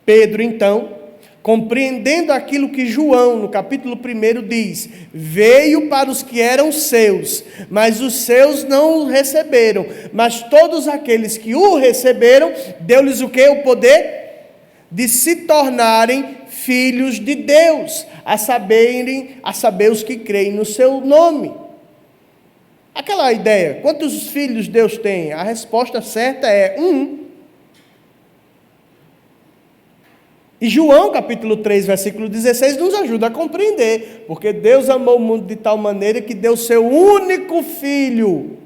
Pedro, então, compreendendo aquilo que João, no capítulo 1, diz: veio para os que eram seus, mas os seus não o receberam, mas todos aqueles que o receberam, deu-lhes o quê? O poder de se tornarem filhos de Deus, a saber os que creem no seu nome. Aquela ideia, quantos filhos Deus tem? A resposta certa é um. E João, capítulo 3, versículo 16, nos ajuda a compreender, porque Deus amou o mundo de tal maneira que deu seu único Filho,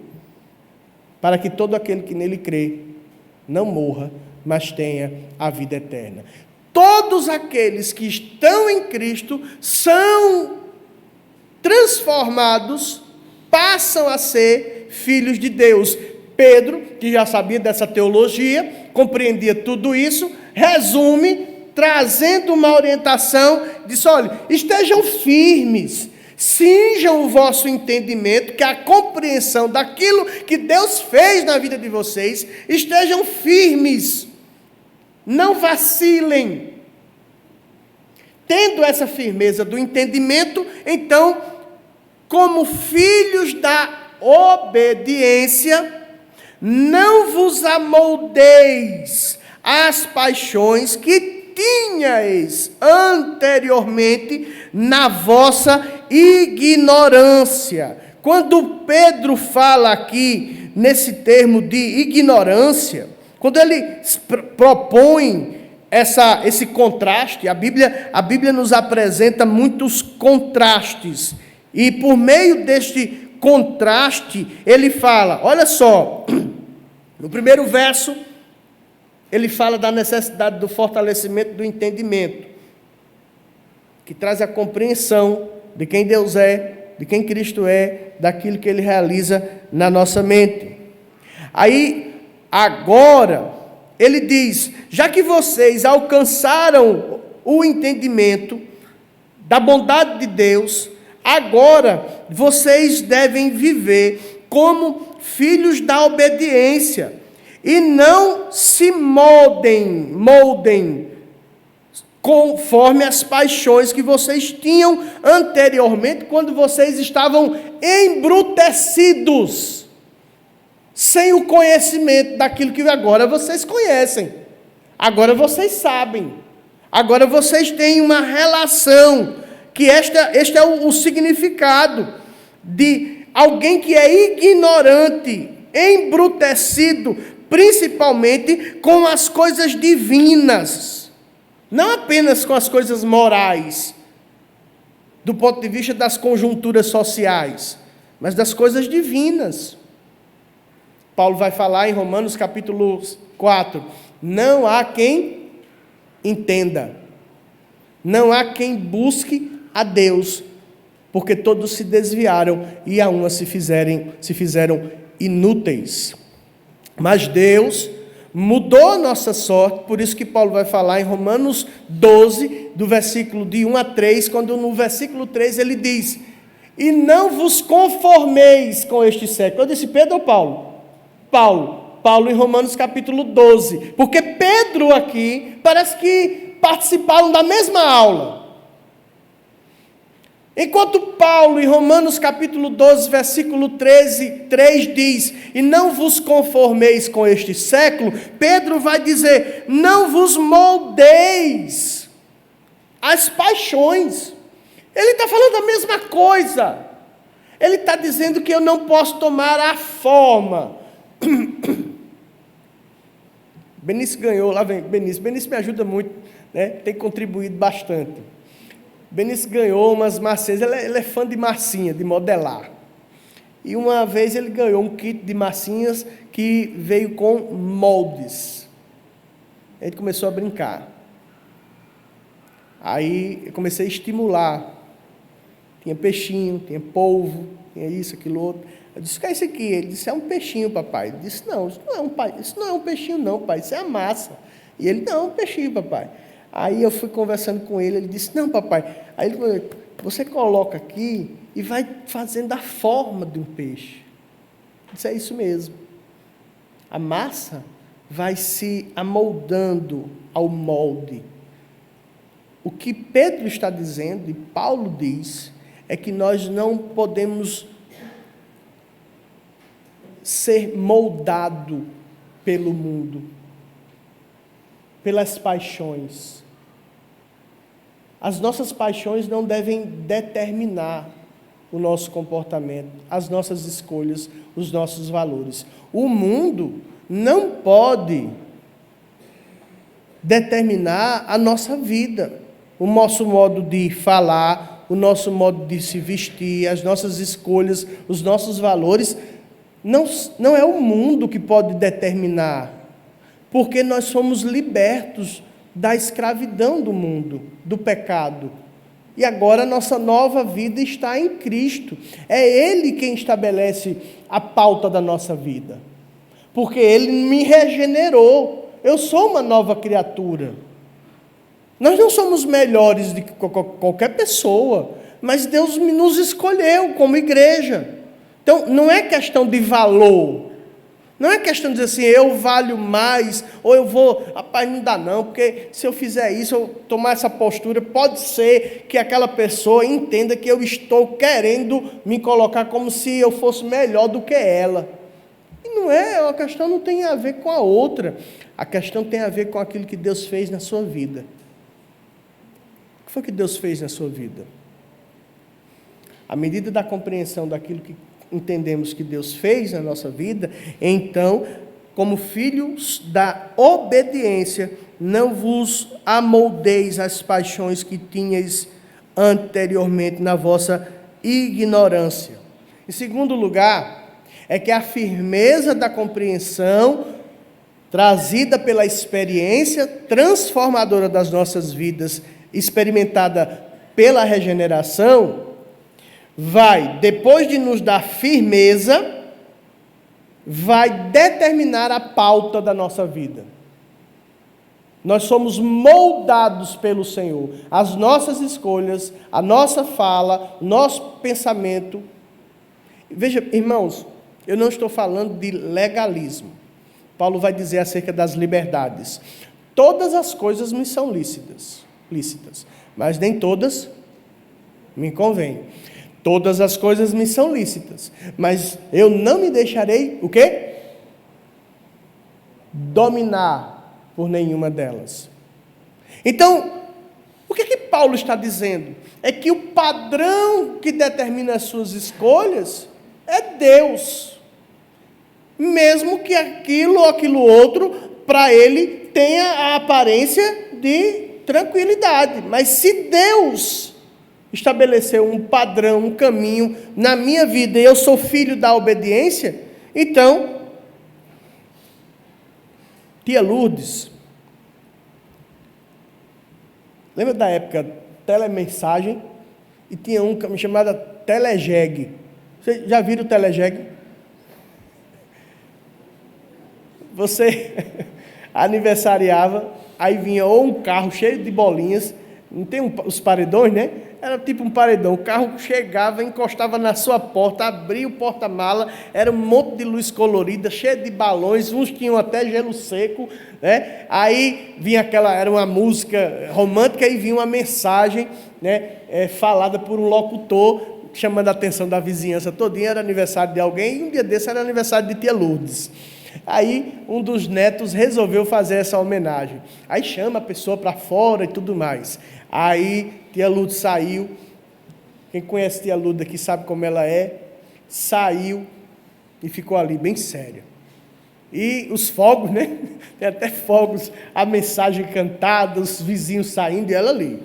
para que todo aquele que nele crê não morra, mas tenha a vida eterna. Todos aqueles que estão em Cristo são transformados, passam a ser filhos de Deus. Pedro, que já sabia dessa teologia, compreendia tudo isso, resume, trazendo uma orientação, disse: olha, estejam firmes, cinjam o vosso entendimento, que a compreensão daquilo que Deus fez na vida de vocês, estejam firmes, não vacilem. Tendo essa firmeza do entendimento, então como filhos da obediência, não vos amoldeis às paixões que tinhais anteriormente na vossa ignorância. Quando Pedro fala aqui nesse termo de ignorância, quando ele propõe esse contraste, a Bíblia nos apresenta muitos contrastes, e por meio deste contraste, ele fala, olha só, no primeiro verso, ele fala da necessidade do fortalecimento do entendimento, que traz a compreensão de quem Deus é, de quem Cristo é, daquilo que Ele realiza na nossa mente. Aí, agora, ele diz, já que vocês alcançaram o entendimento da bondade de Deus, agora vocês devem viver como filhos da obediência, e não se moldem conforme as paixões que vocês tinham anteriormente, quando vocês estavam embrutecidos, sem o conhecimento daquilo que agora vocês conhecem, agora vocês sabem, agora vocês têm uma relação, que este é o significado de alguém que é ignorante, embrutecido, principalmente com as coisas divinas, não apenas com as coisas morais, do ponto de vista das conjunturas sociais, mas das coisas divinas. Paulo vai falar em Romanos capítulo 4, não há quem entenda, não há quem busque a Deus, porque todos se desviaram e a uma se fizeram inúteis. Mas Deus mudou a nossa sorte, por isso que Paulo vai falar em Romanos 12, do versículo de 1 a 3, quando no versículo 3 ele diz, e não vos conformeis com este século. Eu disse Pedro ou Paulo? Paulo em Romanos capítulo 12, porque Pedro aqui, parece que participaram da mesma aula. Enquanto Paulo, em Romanos capítulo 12, versículo 3 diz, e não vos conformeis com este século, Pedro vai dizer, não vos moldeis às paixões. Ele está falando a mesma coisa. Ele está dizendo que eu não posso tomar a forma. Benício ganhou, lá vem Benício me ajuda muito, né? Tem contribuído bastante. Benício ganhou umas massinhas, ele é fã de massinha, de modelar. E uma vez ele ganhou um kit de massinhas que veio com moldes. Ele começou a brincar. Aí eu comecei a estimular. Tinha peixinho, tinha polvo, tinha isso, aquilo outro. Eu disse, o que é isso aqui? Ele disse, é um peixinho, papai. Eu disse, não, isso não é um peixinho não, pai, isso é a massa. E ele, não, é um peixinho, papai. Aí eu fui conversando com ele, ele disse, não, papai. Aí ele falou, você coloca aqui e vai fazendo a forma de um peixe. Eu disse, é isso mesmo. A massa vai se amoldando ao molde. O que Pedro está dizendo, e Paulo diz, é que nós não podemos ser moldado pelo mundo, pelas paixões. As nossas paixões não devem determinar o nosso comportamento, as nossas escolhas, os nossos valores. O mundo não pode determinar a nossa vida, o nosso modo de falar, o nosso modo de se vestir, as nossas escolhas, os nossos valores. Não é o mundo que pode determinar, porque nós somos libertos da escravidão do mundo, do pecado. E agora a nossa nova vida está em Cristo. É Ele quem estabelece a pauta da nossa vida. Porque Ele me regenerou. Eu sou uma nova criatura. Nós não somos melhores do que qualquer pessoa, mas Deus nos escolheu como igreja. Então, não é questão de valor. Não é questão de dizer assim, eu valho mais, ou eu vou, rapaz, não dá não, porque se eu fizer isso, eu tomar essa postura, pode ser que aquela pessoa entenda que eu estou querendo me colocar como se eu fosse melhor do que ela. E não é, a questão não tem a ver com a outra, a questão tem a ver com aquilo que Deus fez na sua vida. O que foi que Deus fez na sua vida? À medida da compreensão daquilo que entendemos que Deus fez na nossa vida, então, como filhos da obediência, não vos amoldeis às paixões que tinhais anteriormente na vossa ignorância. Em segundo lugar, é que a firmeza da compreensão trazida pela experiência transformadora das nossas vidas, experimentada pela regeneração, vai, depois de nos dar firmeza, vai determinar a pauta da nossa vida. Nós somos moldados pelo Senhor. As nossas escolhas, a nossa fala, nosso pensamento. Veja, irmãos, eu não estou falando de legalismo. Paulo vai dizer acerca das liberdades. Todas as coisas me são lícitas, mas nem todas me convêm. Todas as coisas me são lícitas, mas eu não me deixarei, o quê? Dominar por nenhuma delas. Então, o que Paulo está dizendo? É que o padrão que determina as suas escolhas é Deus. Mesmo que aquilo ou aquilo outro, para ele, tenha a aparência de tranquilidade. Mas se Deus estabeleceu um padrão, um caminho na minha vida, e eu sou filho da obediência, então, tia Lourdes, lembra da época telemensagem? E tinha um chamado Telegeg. Vocês já viram o Telegeg? Você aniversariava, aí vinha ou um carro cheio de bolinhas, não tem os paredões, né? Era tipo um paredão, o carro chegava, encostava na sua porta, abria o porta-mala, era um monte de luz colorida, cheio de balões, uns tinham até gelo seco, né? Aí vinha era uma música romântica e vinha uma mensagem, né, falada por um locutor, chamando a atenção da vizinhança todinha, era aniversário de alguém, e um dia desse era aniversário de tia Lourdes. Aí um dos netos resolveu fazer essa homenagem. Aí chama a pessoa para fora e tudo mais. Aí tia Lourdes saiu. Quem conhece tia Lourdes aqui sabe como ela é. Saiu e ficou ali bem séria. E os fogos, né? Tem até fogos, a mensagem cantada, os vizinhos saindo e ela ali.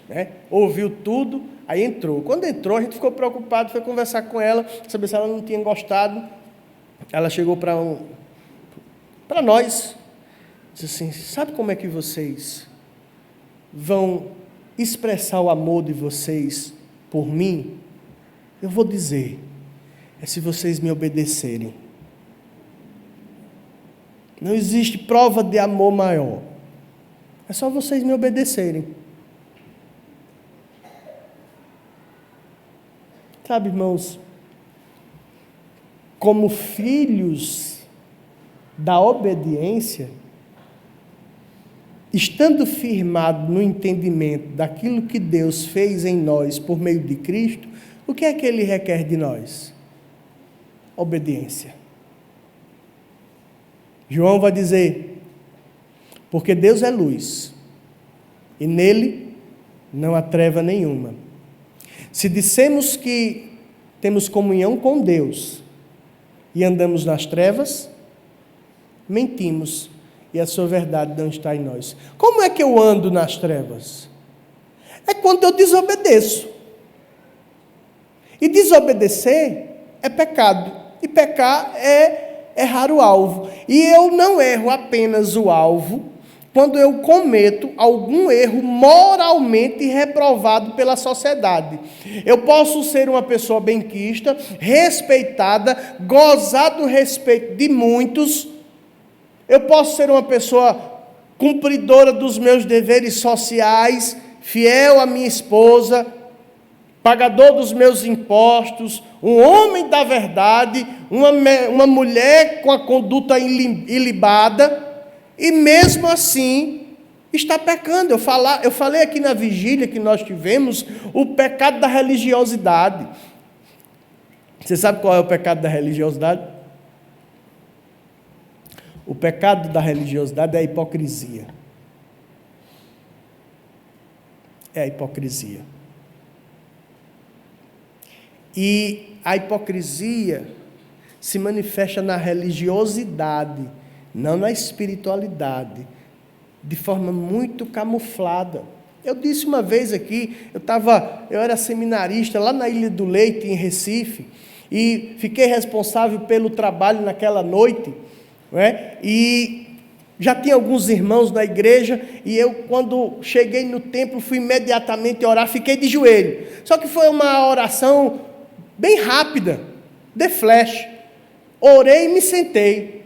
Né? Ouviu tudo, aí entrou. Quando entrou, a gente ficou preocupado, foi conversar com ela, saber se ela não tinha gostado. Ela chegou para nós, disse assim, sabe como é que vocês vão expressar o amor de vocês por mim? Eu vou dizer, é se vocês me obedecerem. Não existe prova de amor maior. É só vocês me obedecerem. Sabe, irmãos, como filhos da obediência, estando firmado no entendimento daquilo que Deus fez em nós por meio de Cristo, o que é que Ele requer de nós? Obediência. João vai dizer, porque Deus é luz, e nele não há treva nenhuma. Se dissemos que temos comunhão com Deus e andamos nas trevas, mentimos e a sua verdade não está em nós. Como é que eu ando nas trevas? É quando eu desobedeço. E desobedecer é pecado. E pecar é errar o alvo. E eu não erro apenas o alvo quando eu cometo algum erro moralmente reprovado pela sociedade. Eu posso ser uma pessoa benquista, respeitada, gozar do respeito de muitos. Eu posso ser uma pessoa cumpridora dos meus deveres sociais, fiel à minha esposa, pagador dos meus impostos, um homem da verdade, uma mulher com a conduta ilibada, e mesmo assim está pecando. Eu falei aqui na vigília que nós tivemos o pecado da religiosidade. Você sabe qual é o pecado da religiosidade? O pecado da religiosidade é a hipocrisia. É a hipocrisia. E a hipocrisia se manifesta na religiosidade, não na espiritualidade, de forma muito camuflada. Eu disse uma vez aqui, eu era seminarista lá na Ilha do Leite, em Recife, e fiquei responsável pelo trabalho naquela noite, não é? E já tinha alguns irmãos na igreja, e eu, quando cheguei no templo, fui imediatamente orar, fiquei de joelho. Só que foi uma oração bem rápida, de flash. Orei e me sentei.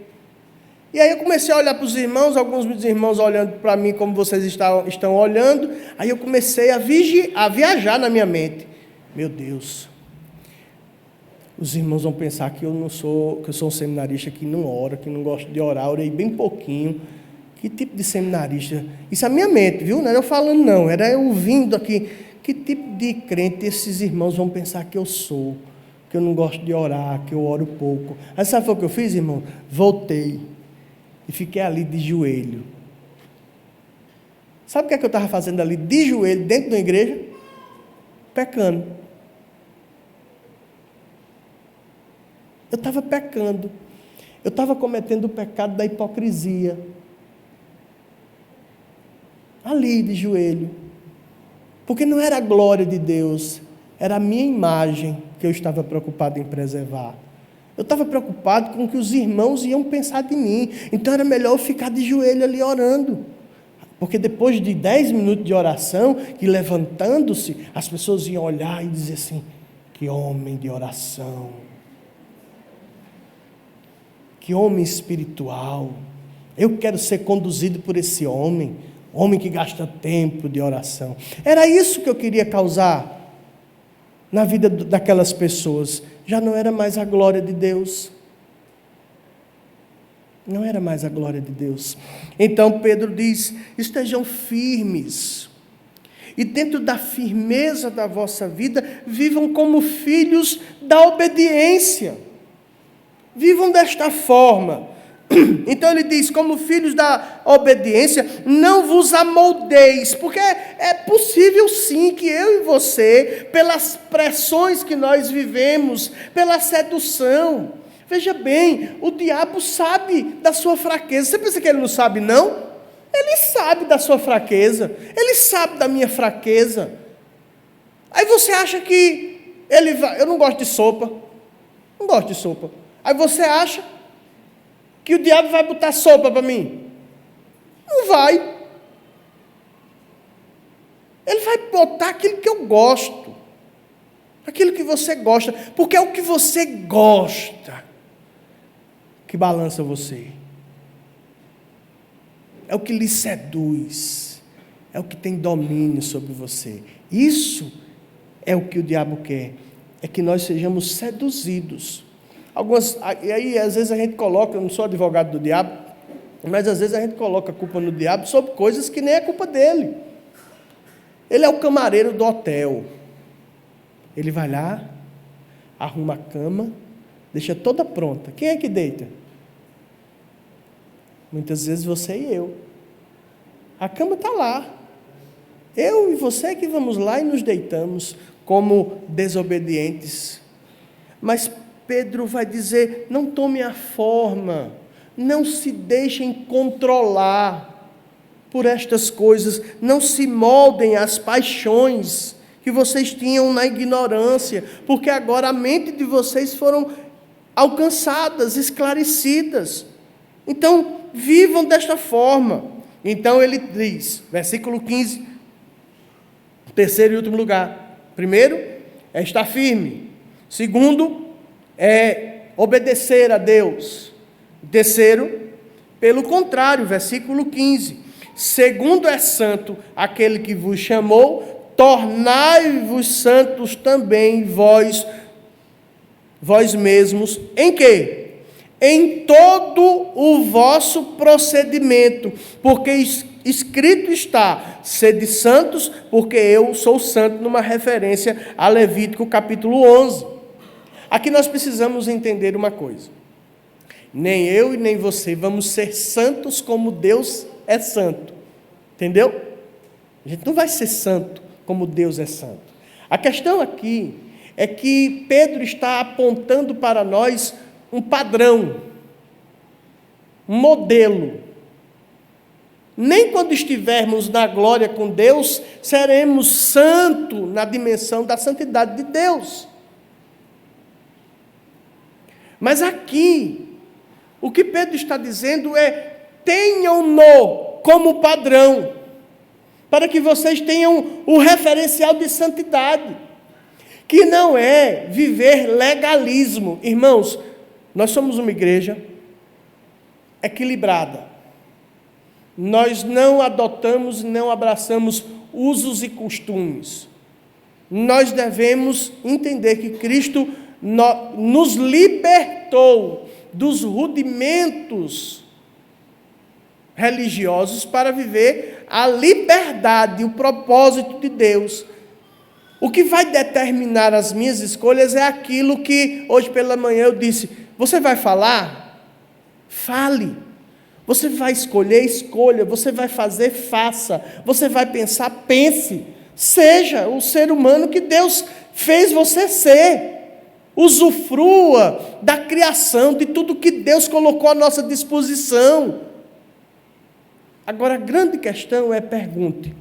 E aí eu comecei a olhar para os irmãos, alguns dos irmãos olhando para mim como vocês estão olhando. Aí eu comecei a viajar na minha mente. Meu Deus, os irmãos vão pensar que eu sou um seminarista que não ora, que não gosta de orar. Orei bem pouquinho. Que tipo de seminarista? Isso é a minha mente, viu? Não era eu falando não, era eu ouvindo aqui. Que tipo de crente esses irmãos vão pensar que eu sou? Que eu não gosto de orar, que eu oro pouco. Aí sabe o que eu fiz, irmão? Voltei e fiquei ali de joelho. Sabe o que é que eu estava fazendo ali de joelho dentro da igreja? Pecando. Eu estava pecando. Eu estava cometendo o pecado da hipocrisia. Ali de joelho. Porque não era a glória de Deus, era a minha imagem que eu estava preocupado em preservar. Eu estava preocupado com o que os irmãos iam pensar de mim. Então era melhor eu ficar de joelho ali orando. Porque depois de 10 minutos de oração, que levantando-se, as pessoas iam olhar e dizer assim: que homem de oração. Que homem espiritual. Eu quero ser conduzido por esse homem. Homem que gasta tempo de oração. Era isso que eu queria causar na vida daquelas pessoas. Já não era mais a glória de Deus. Não era mais a glória de Deus. Então Pedro diz: estejam firmes. E dentro da firmeza da vossa vida, vivam como filhos da obediência. Vivam desta forma. Então ele diz, como filhos da obediência, não vos amoldeis, porque é possível sim que eu e você, pelas pressões que nós vivemos, pela sedução, veja bem, o diabo sabe da sua fraqueza. Você pensa que ele não sabe, não? Ele sabe da sua fraqueza, ele sabe da minha fraqueza. Aí você acha que ele vai... Eu não gosto de sopa, não gosto de sopa. Aí você acha que o diabo vai botar sopa para mim? Não vai. Ele vai botar aquilo que eu gosto, aquilo que você gosta, porque é o que você gosta que balança você, é o que lhe seduz, é o que tem domínio sobre você. Isso é o que o diabo quer, é que nós sejamos seduzidos. E aí, às vezes a gente coloca, eu não sou advogado do diabo, mas às vezes a gente coloca a culpa no diabo sobre coisas que nem é culpa dele. Ele é o camareiro do hotel. Ele vai lá, arruma a cama, deixa toda pronta. Quem é que deita? Muitas vezes você e eu. A cama está lá. Eu e você que vamos lá e nos deitamos como desobedientes. Mas Pedro vai dizer, não tome a forma, não se deixem controlar por estas coisas, não se moldem às paixões que vocês tinham na ignorância, porque agora a mente de vocês foram alcançadas, esclarecidas. Então, vivam desta forma. Então ele diz, versículo 15, terceiro e último lugar. Primeiro, é estar firme. Segundo, é obedecer a Deus. Terceiro, pelo contrário, versículo 15. Segundo é santo aquele que vos chamou, tornai-vos santos também vós mesmos, em quê? Em todo o vosso procedimento, porque escrito está, sede santos, porque eu sou santo, numa referência a Levítico capítulo 11. Aqui nós precisamos entender uma coisa. Nem eu e nem você vamos ser santos como Deus é santo. Entendeu? A gente não vai ser santo como Deus é santo. A questão aqui é que Pedro está apontando para nós um padrão, um modelo. Nem quando estivermos na glória com Deus, seremos santos na dimensão da santidade de Deus. Mas aqui, o que Pedro está dizendo é: tenham-no como padrão, para que vocês tenham o referencial de santidade, que não é viver legalismo. Irmãos, nós somos uma igreja equilibrada. Nós não adotamos, não abraçamos usos e costumes. Nós devemos entender que Cristo nos libertou dos rudimentos religiosos para viver a liberdade, o propósito de Deus. O que vai determinar as minhas escolhas é aquilo que hoje pela manhã eu disse: você vai falar? Fale. Você vai escolher? Escolha. Você vai fazer? Faça. Você vai pensar? Pense. Seja o ser humano que Deus fez você ser. Usufrua da criação, de tudo que Deus colocou à nossa disposição. Agora, a grande questão é: pergunte,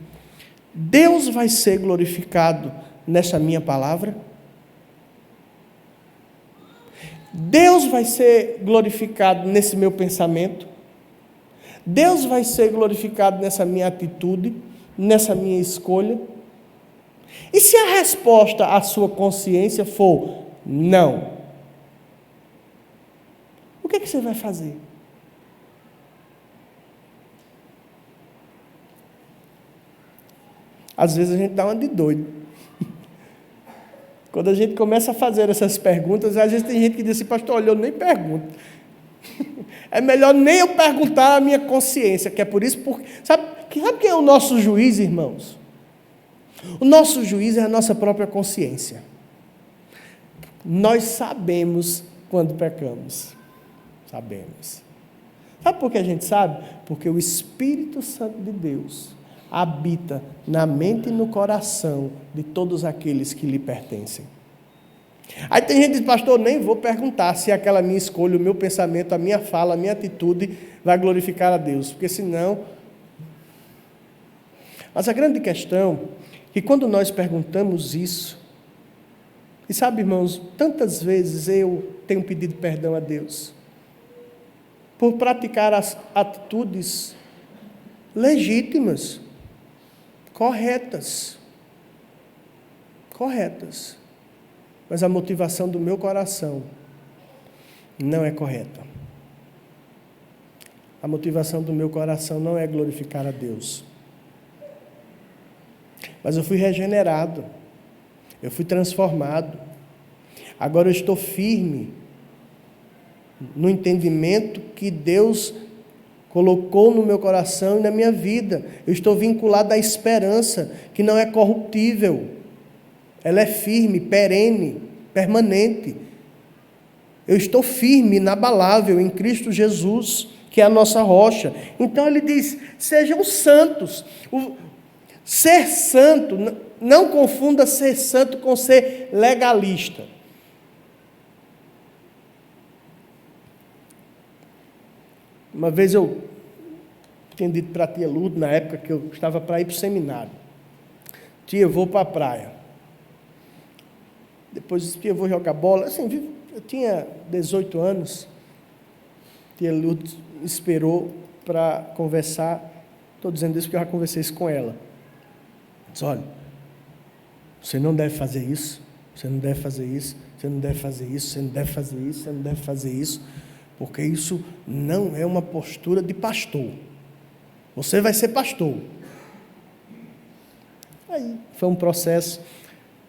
Deus vai ser glorificado nessa minha palavra? Deus vai ser glorificado nesse meu pensamento? Deus vai ser glorificado nessa minha atitude, nessa minha escolha? E se a resposta à sua consciência for não, o que é que você vai fazer? Às vezes a gente dá uma de doido. Quando a gente começa a fazer essas perguntas, às vezes tem gente que diz assim: pastor, olha, eu nem pergunto. É melhor nem eu perguntar a minha consciência, que é por isso, porque... Sabe quem é o nosso juiz, irmãos? O nosso juiz é a nossa própria consciência. Nós sabemos quando pecamos. Sabemos. Sabe por que a gente sabe? Porque o Espírito Santo de Deus habita na mente e no coração de todos aqueles que lhe pertencem. Aí tem gente que diz: pastor, nem vou perguntar se aquela minha escolha, o meu pensamento, a minha fala, a minha atitude vai glorificar a Deus, porque senão... Mas a grande questão é que quando nós perguntamos isso, e sabe, irmãos, tantas vezes eu tenho pedido perdão a Deus por praticar as atitudes legítimas, corretas, mas a motivação do meu coração não é correta. A motivação do meu coração não é glorificar a Deus. Mas eu fui regenerado, eu fui transformado. Agora eu estou firme no entendimento que Deus colocou no meu coração e na minha vida. Eu estou vinculado à esperança, que não é corruptível. Ela é firme, perene, permanente. Eu estou firme, inabalável em Cristo Jesus, que é a nossa rocha. Então ele diz: sejam santos. Ser santo, não confunda ser santo com ser legalista. Uma vez eu tinha dito para a tia Lourdes, na época que eu estava para ir para o seminário: tia, eu vou para a praia. Depois disse: tia, eu vou jogar bola. Assim, eu tinha 18 anos. Tia Lourdes esperou para conversar. Estou dizendo isso porque eu já conversei isso com ela. Disse: olha, você não deve fazer isso, você não deve fazer isso, você não deve fazer isso, você não deve fazer isso, você não deve fazer isso, porque isso não é uma postura de pastor. Você vai ser pastor. Aí foi um processo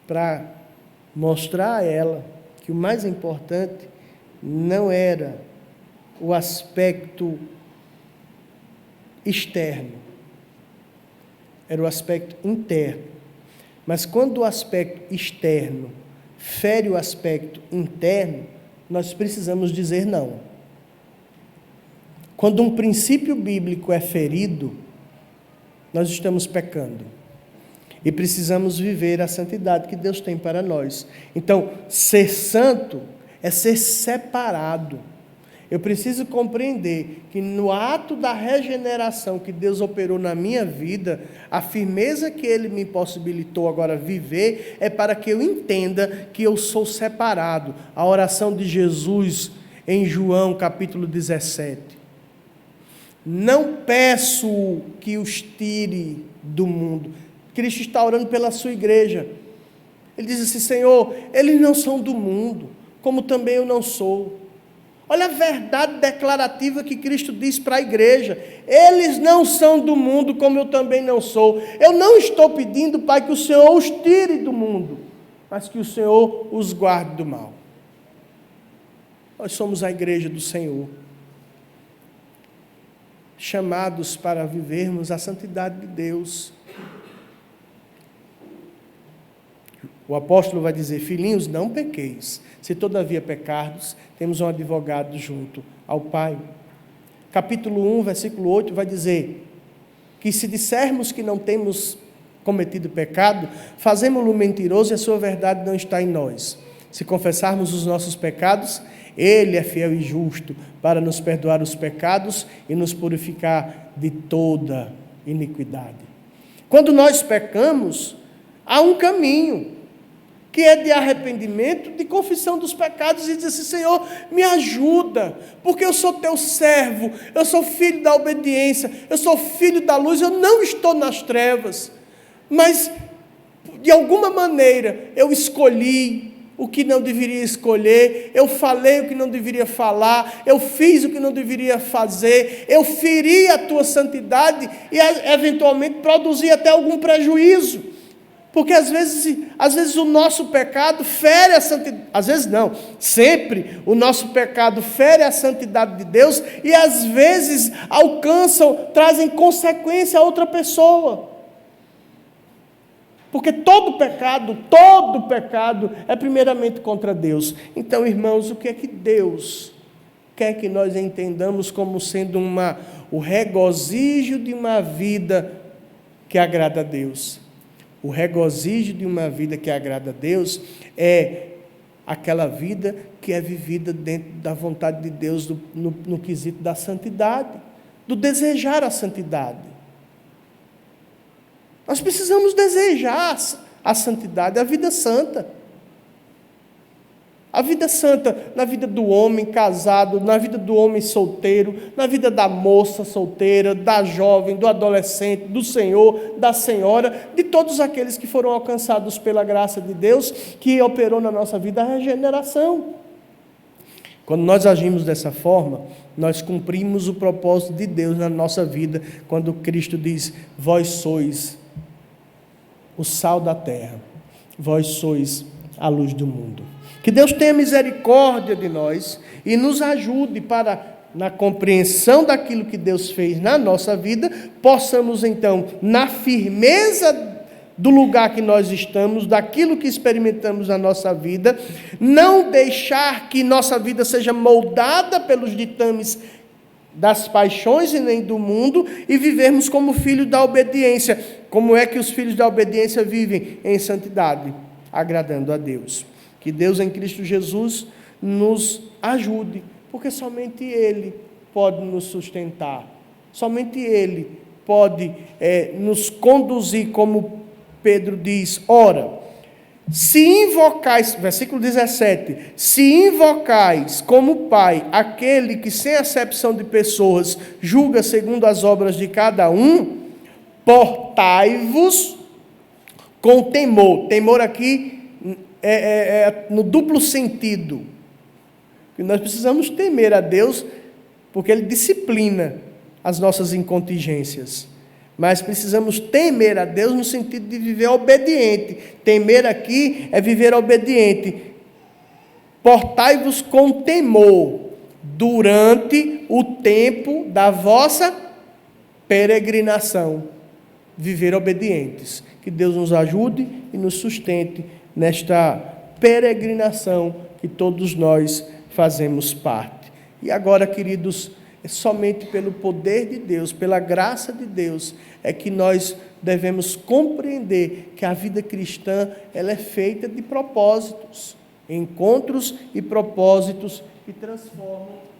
para mostrar a ela que o mais importante não era o aspecto externo, era o aspecto interno. Mas quando o aspecto externo fere o aspecto interno, nós precisamos dizer não. Quando um princípio bíblico é ferido, nós estamos pecando. E precisamos viver a santidade que Deus tem para nós. Então, ser santo é ser separado. Eu preciso compreender que no ato da regeneração que Deus operou na minha vida, a firmeza que Ele me possibilitou agora viver é para que eu entenda que eu sou separado. A oração de Jesus em João capítulo 17. Não peço que os tire do mundo. Cristo está orando pela sua igreja. Ele diz assim: Senhor, eles não são do mundo, como também eu não sou. Olha a verdade declarativa que Cristo diz para a igreja. Eles não são do mundo, como eu também não sou. Eu não estou pedindo, Pai, que o Senhor os tire do mundo, mas que o Senhor os guarde do mal. Nós somos a igreja do Senhor, chamados para vivermos a santidade de Deus. O apóstolo vai dizer: filhinhos, não pequeis. Se todavia pecardes, temos um advogado junto ao Pai. Capítulo 1, versículo 8, vai dizer que se dissermos que não temos cometido pecado, fazemo-lo mentiroso e a sua verdade não está em nós. Se confessarmos os nossos pecados, Ele é fiel e justo para nos perdoar os pecados e nos purificar de toda iniquidade. Quando nós pecamos, há um caminho, que é de arrependimento, de confissão dos pecados, e dizer assim: Senhor, me ajuda, porque eu sou teu servo, eu sou filho da obediência, eu sou filho da luz, eu não estou nas trevas, mas de alguma maneira eu escolhi o que não deveria escolher, eu falei o que não deveria falar, eu fiz o que não deveria fazer, eu feri a tua santidade e eventualmente produzi até algum prejuízo. Porque às vezes o nosso pecado fere a santidade, às vezes não, sempre o nosso pecado fere a santidade de Deus e às vezes trazem consequência a outra pessoa. Porque todo pecado é primeiramente contra Deus. Então, irmãos, o que é que Deus quer que nós entendamos como sendo o regozijo de uma vida que agrada a Deus? O regozijo de uma vida que agrada a Deus é aquela vida que é vivida dentro da vontade de Deus no quesito da santidade, do desejar a santidade. Nós precisamos desejar a santidade, a vida santa. A vida santa na vida do homem casado, na vida do homem solteiro, na vida da moça solteira, da jovem, do adolescente, do senhor, da senhora, de todos aqueles que foram alcançados pela graça de Deus, que operou na nossa vida a regeneração. Quando nós agimos dessa forma, nós cumprimos o propósito de Deus na nossa vida, quando Cristo diz: vós sois o sal da terra, vós sois a luz do mundo. Que Deus tenha misericórdia de nós e nos ajude para, na compreensão daquilo que Deus fez na nossa vida, possamos então, na firmeza do lugar que nós estamos, daquilo que experimentamos na nossa vida, não deixar que nossa vida seja moldada pelos ditames das paixões e nem do mundo, e vivermos como filhos da obediência. Como é que os filhos da obediência vivem? Em santidade, agradando a Deus. Que Deus em Cristo Jesus nos ajude, porque somente Ele pode nos sustentar, somente Ele pode nos conduzir, como Pedro diz: ora, se invocais, versículo 17, se invocais como Pai aquele que sem acepção de pessoas julga segundo as obras de cada um, portai-vos com temor. Temor aqui no duplo sentido. Que nós precisamos temer a Deus, porque Ele disciplina as nossas incontingências. Mas precisamos temer a Deus no sentido de viver obediente. Temer aqui é viver obediente. Portai-vos com temor durante o tempo da vossa peregrinação. Viver obedientes. Que Deus nos ajude e nos sustente nesta peregrinação que todos nós fazemos parte. E agora, queridos, é somente pelo poder de Deus, pela graça de Deus, é que nós devemos compreender que a vida cristã ela é feita de propósitos, encontros e propósitos que transformam